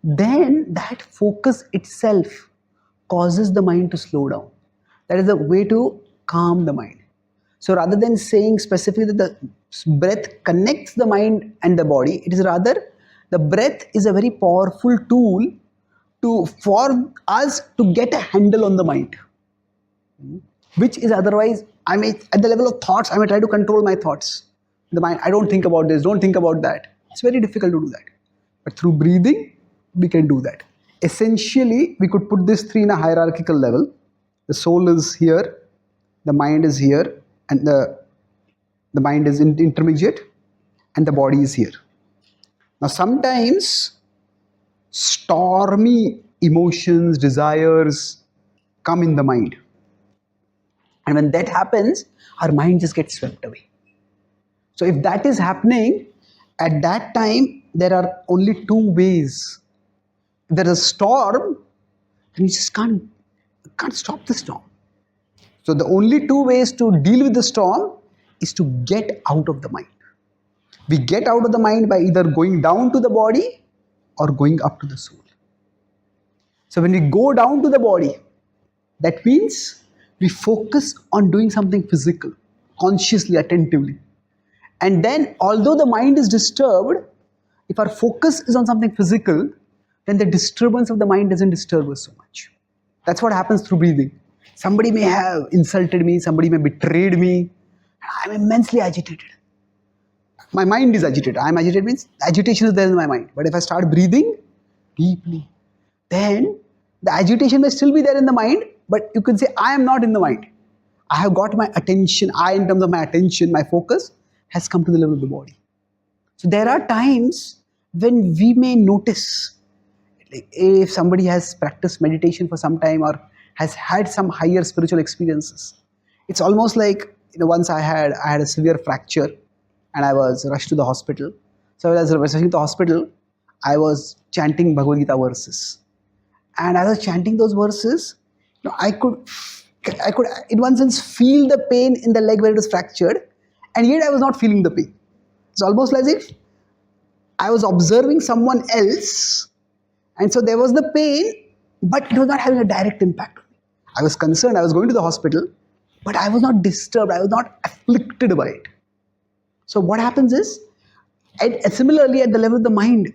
then that focus itself causes the mind to slow down. That is a way to calm the mind. So rather than saying specifically that the breath connects the mind and the body, it is rather the breath is a very powerful tool for us to get a handle on the mind. Which is otherwise, at the level of thoughts, I may try to control my thoughts. The mind, I don't think about this, don't think about that. It's very difficult to do that. But through breathing, we can do that. Essentially, we could put these three in a hierarchical level. The soul is here, the mind is here, and the mind is intermediate, and the body is here. Now sometimes stormy emotions, desires come in the mind. And when that happens, our mind just gets swept away. So if that is happening, at that time, there are only two ways. If there is a storm, then you just can't stop the storm. So the only two ways to deal with the storm is to get out of the mind. We get out of the mind by either going down to the body or going up to the soul. So when we go down to the body, that means we focus on doing something physical, consciously, attentively. And then, although the mind is disturbed, if our focus is on something physical, then the disturbance of the mind doesn't disturb us so much. That's what happens through breathing. Somebody may have insulted me, somebody may betrayed me, I'm immensely agitated. My mind is agitated. I'm agitated means agitation is there in my mind. But if I start breathing deeply, then the agitation may still be there in the mind, but you can say, I am not in the mind. I have got my attention, in terms of my attention, my focus has come to the level of the body. So there are times when we may notice, like if somebody has practiced meditation for some time or has had some higher spiritual experiences, it's almost like, once I had a severe fracture and I was rushed to the hospital. So as I was rushing to the hospital, I was chanting Bhagavad Gita verses. And as I was chanting those verses, I could in one sense feel the pain in the leg where it was fractured, and yet I was not feeling the pain. It's almost as if I was observing someone else, and so there was the pain, but it was not having a direct impact on me. I was concerned, I was going to the hospital, but I was not disturbed, I was not afflicted by it. So what happens is, and similarly at the level of the mind,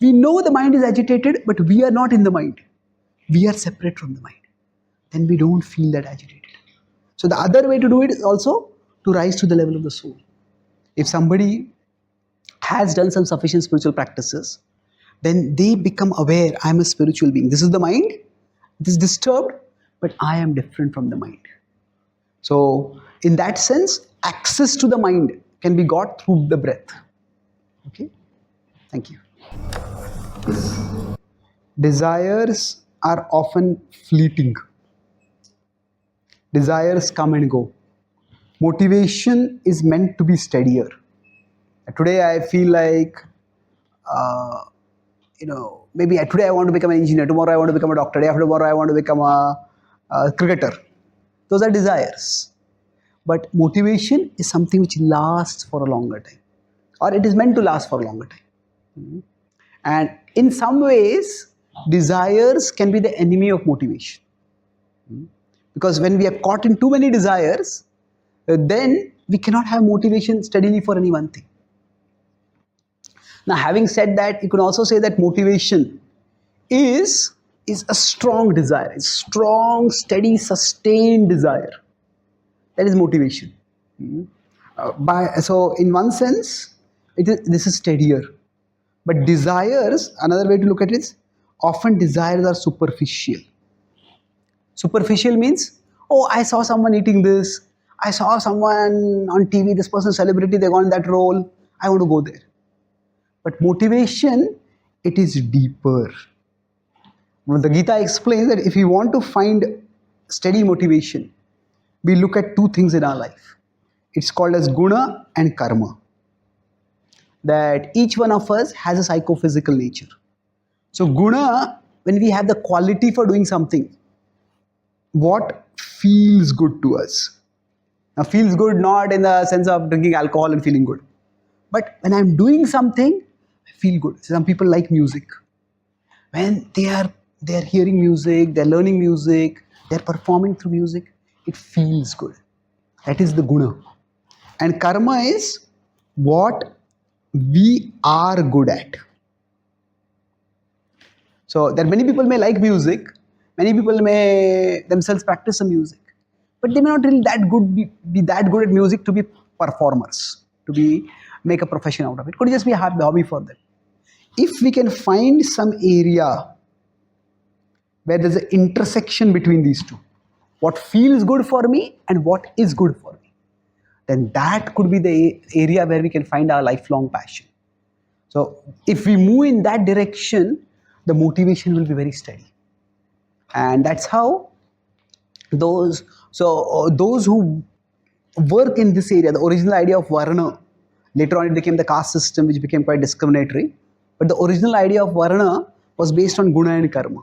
we know the mind is agitated, but we are not in the mind. We are separate from the mind. Then we don't feel that agitated. So the other way to do it is also to rise to the level of the soul. If somebody has done some sufficient spiritual practices, then they become aware, I am a spiritual being. This is the mind, it is disturbed, but I am different from the mind. So in that sense, access to the mind can be got through the breath. Okay? Thank you. Desires are often fleeting. Desires come and go. Motivation is meant to be steadier. Today I feel like, maybe today I want to become an engineer, tomorrow I want to become a doctor, day after tomorrow I want to become a cricketer. Those are desires. But motivation is something which lasts for a longer time, or it is meant to last for a longer time. And in some ways, desires can be the enemy of motivation. Because when we are caught in too many desires, then we cannot have motivation steadily for any one thing. Now, having said that, you can also say that motivation is a strong desire, it's strong, steady, sustained desire. That is motivation. So, in one sense, this is steadier. But desires, another way to look at it is, often desires are superficial. Superficial means, oh, I saw someone eating this, I saw someone on TV, this person celebrity, they got in that role, I want to go there. But motivation, it is deeper. The Gita explains that if we want to find steady motivation, we look at two things in our life. It's called as guna and karma. That each one of us has a psychophysical nature. So guna, when we have the quality for doing something, what feels good to us. Now feels good not in the sense of drinking alcohol and feeling good. But when I'm doing something, I feel good. Some people like music. When they are hearing music, they're learning music, they're performing through music, it feels good. That is the guna. And karma is what we are good at. So there many people may like music, many people may themselves practice some music, but they may not really be that good at music to be performers, to make a profession out of it. Could just be a hobby for them. If we can find some area where there's an intersection between these two, what feels good for me and what is good for me, then that could be the area where we can find our lifelong passion. So if we move in that direction, the motivation will be very steady. And that's how those who work in this area, the original idea of Varna, later on it became the caste system, which became quite discriminatory. But the original idea of Varna was based on guna and karma.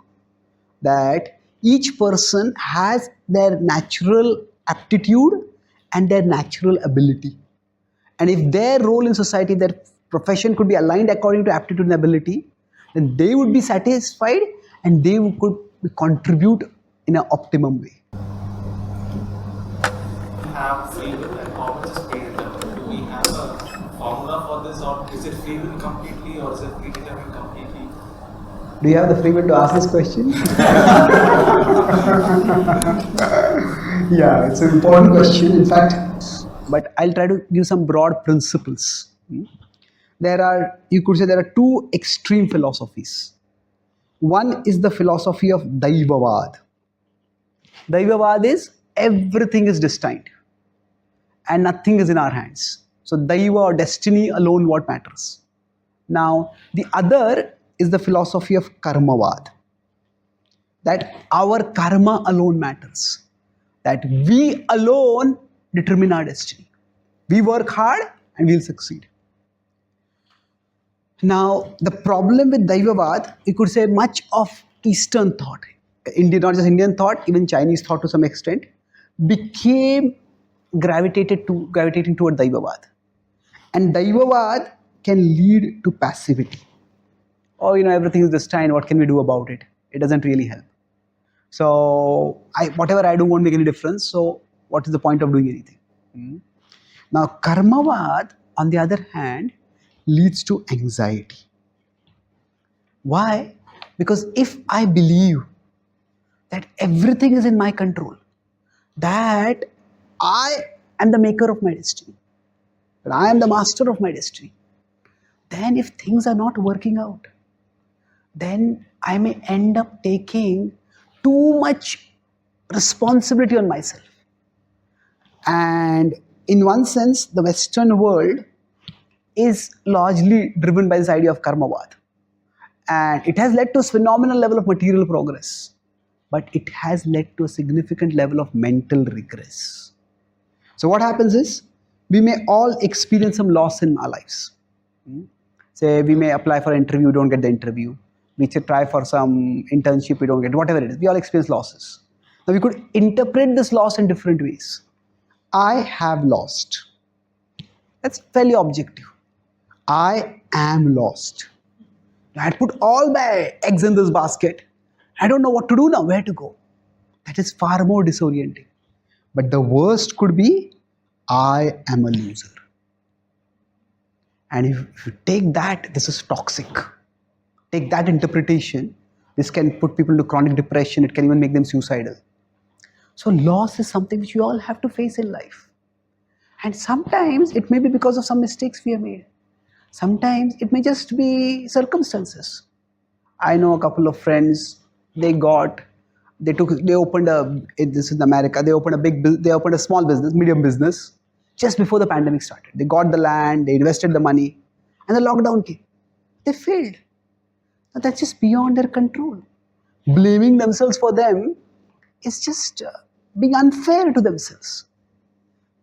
That each person has their natural aptitude and their natural ability. And if their role in society, their profession could be aligned according to aptitude and ability, then they would be satisfied and they could contribute in an optimum way. Have free will and how much is predetermined? Do we have a formula for this, or is it free will completely, or is it predetermined completely? Do you have the free will to ask this question? Yeah, it's an important question, in fact. But I'll try to give some broad principles. You could say there are two extreme philosophies. One is the philosophy of Daivavad. Daivavad is everything is destined and nothing is in our hands. So Daiva or destiny alone what matters. Now the other is the philosophy of Karmavad. That our karma alone matters. That we alone determine our destiny. We work hard and we'll succeed. Now, the problem with Daivavad, you could say much of Eastern thought, not just Indian thought, even Chinese thought to some extent, became gravitating toward Daivavad. And Daivavad can lead to passivity. Oh, everything is destined, what can we do about it? It doesn't really help. So, whatever I do won't make any difference, so what is the point of doing anything? Now, Karmavad, on the other hand, leads to anxiety. Why? Because if I believe that everything is in my control, that I am the maker of my destiny, that I am the master of my destiny, then if things are not working out, then I may end up taking too much responsibility on myself. And in one sense, the Western world is largely driven by this idea of Karmavad. And it has led to a phenomenal level of material progress. but it has led to a significant level of mental regress. So what happens is, we may all experience some loss in our lives. Say we may apply for an interview, don't get the interview. We should try for some internship, we don't get, whatever it is. We all experience losses. Now we could interpret this loss in different ways. I have lost. That's fairly objective. I am lost. I had put all my eggs in this basket. I don't know what to do now, where to go. That is far more disorienting. But the worst could be, I am a loser. And if you take that, this is toxic. Take that interpretation, this can put people into chronic depression, it can even make them suicidal. So loss is something which we all have to face in life. And sometimes it may be because of some mistakes we have made. Sometimes it may just be circumstances. I know a couple of friends, they opened this is in America, they opened a small business, medium business, just before the pandemic started. They got the land, they invested the money, and the lockdown came. They failed. Now that's just beyond their control. Blaming themselves for them is just being unfair to themselves.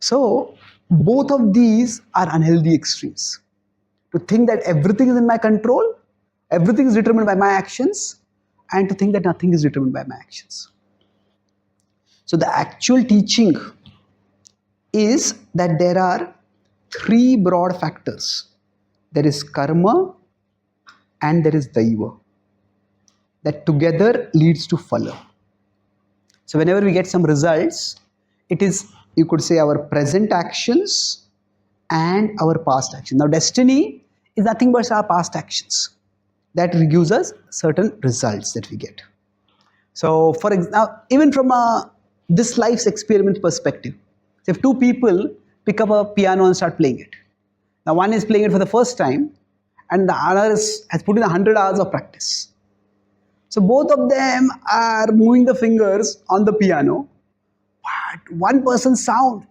So both of these are unhealthy extremes. To think that everything is in my control, everything is determined by my actions, and to think that nothing is determined by my actions. So the actual teaching is that there are three broad factors. There is karma and there is daiva. That together leads to phala. So whenever we get some results, it is, you could say, our present actions and our past actions. Now destiny is nothing but our past actions. That gives us certain results that we get. So for example, even from this life's experiment perspective, if two people pick up a piano and start playing it. Now one is playing it for the first time and the other has put in 100 hours of practice. So both of them are moving the fingers on the piano, but one person's sound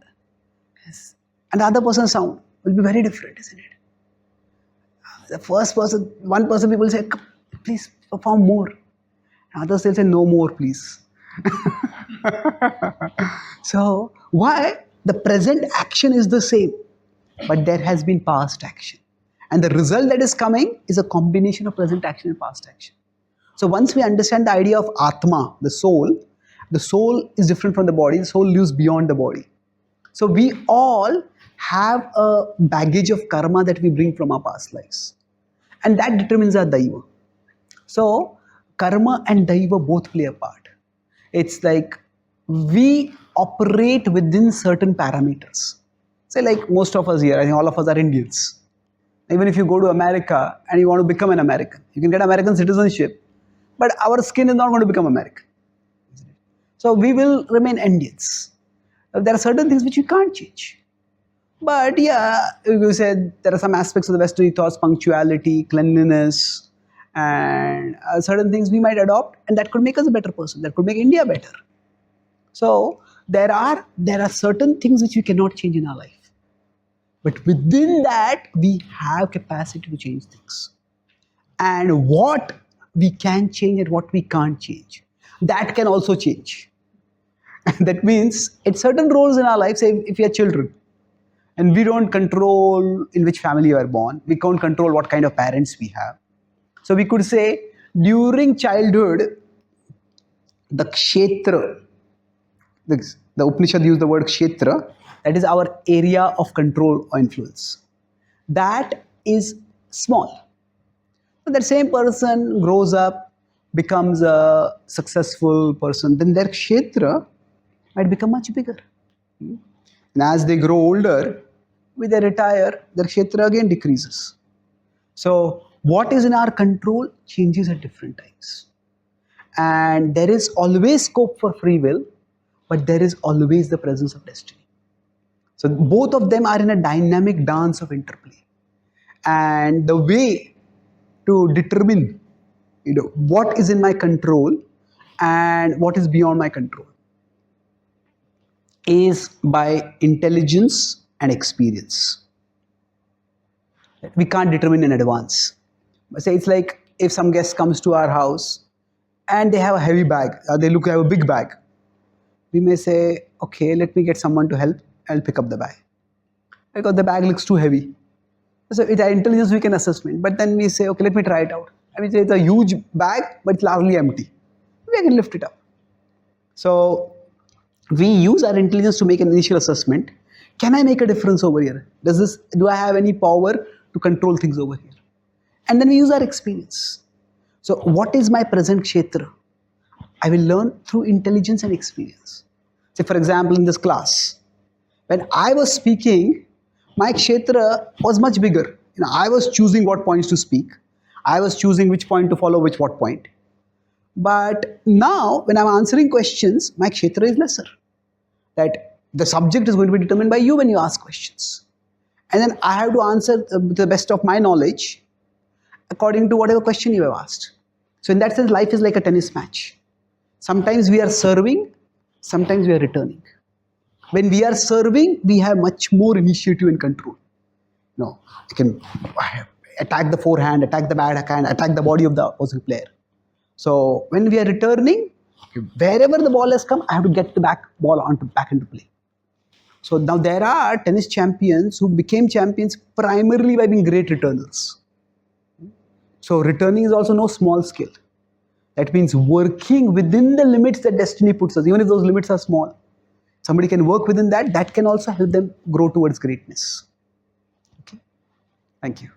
and the other person's sound will be very different, isn't it? The first person, one person, people say, please perform more. Others will say, no more, please. So why? The present action is the same, but there has been past action. And the result that is coming is a combination of present action and past action. So once we understand the idea of Atma, the soul is different from the body. The soul lives beyond the body. So we all have a baggage of karma that we bring from our past lives. And that determines our daiva. So karma and daiva both play a part. It's like we operate within certain parameters. Say like most of us here, I think all of us are Indians. Even if you go to America and you want to become an American, you can get American citizenship, but our skin is not going to become American. So we will remain Indians. There are certain things which we can't change. But yeah, you said there are some aspects of the Western ethos, punctuality, cleanliness, and certain things we might adopt, and that could make us a better person. That could make India better. So there are certain things which we cannot change in our life. But within that, we have capacity to change things. And what we can change and what we can't change, that can also change. That means at certain roles in our life, say if we are children, and we don't control in which family you are born, we can't control what kind of parents we have. So we could say during childhood, the kshetra, the Upanishad use the word kshetra, that is our area of control or influence. That is small. So that same person grows up, becomes a successful person, then their kshetra might become much bigger. And as they grow older, when they retire, their kshetra again decreases. So what is in our control changes at different times. And there is always scope for free will, but there is always the presence of destiny. So both of them are in a dynamic dance of interplay. And the way to determine, what is in my control and what is beyond my control is by intelligence and experience. We can't determine in advance. Say it's like if some guest comes to our house and they have a heavy bag. They look have a big bag. We may say, okay, let me get someone to help. I'll pick up the bag because the bag looks too heavy. So it's an intelligence we can assessment. But then we say, okay, let me try it out. I mean, it's a huge bag, but it's largely empty. We can lift it up. So we use our intelligence to make an initial assessment. Can I make a difference over here? Do I have any power to control things over here? And then we use our experience. So what is my present kshetra? I will learn through intelligence and experience. Say for example, in this class, when I was speaking, my kshetra was much bigger. I was choosing what points to speak. I was choosing which point to follow what point. But now, when I'm answering questions, my kshetra is lesser. That the subject is going to be determined by you when you ask questions. And then I have to answer to the best of my knowledge according to whatever question you have asked. So in that sense, life is like a tennis match. Sometimes we are serving, sometimes we are returning. When we are serving, we have much more initiative and control. I can attack the forehand, attack the backhand, attack the body of the opposing player. So when we are returning, wherever the ball has come, I have to get the ball back into play. So now there are tennis champions who became champions primarily by being great returners. So returning is also no small skill. That means working within the limits that destiny puts us, even if those limits are small. Somebody can work within that, that can also help them grow towards greatness. Okay. Thank you.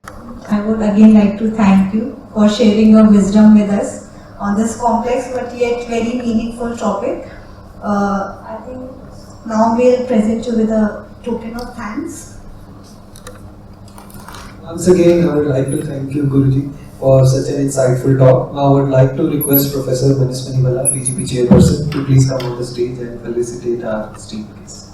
I would again like to thank you for sharing your wisdom with us on this complex but yet very meaningful topic. I think now we'll present you with a token of thanks. Once again, I would like to thank you, Guruji, for such an insightful talk. Now I would like to request Professor Maniswani Bala, PGP Chairperson, to please come on the stage and felicitate our esteemed guests.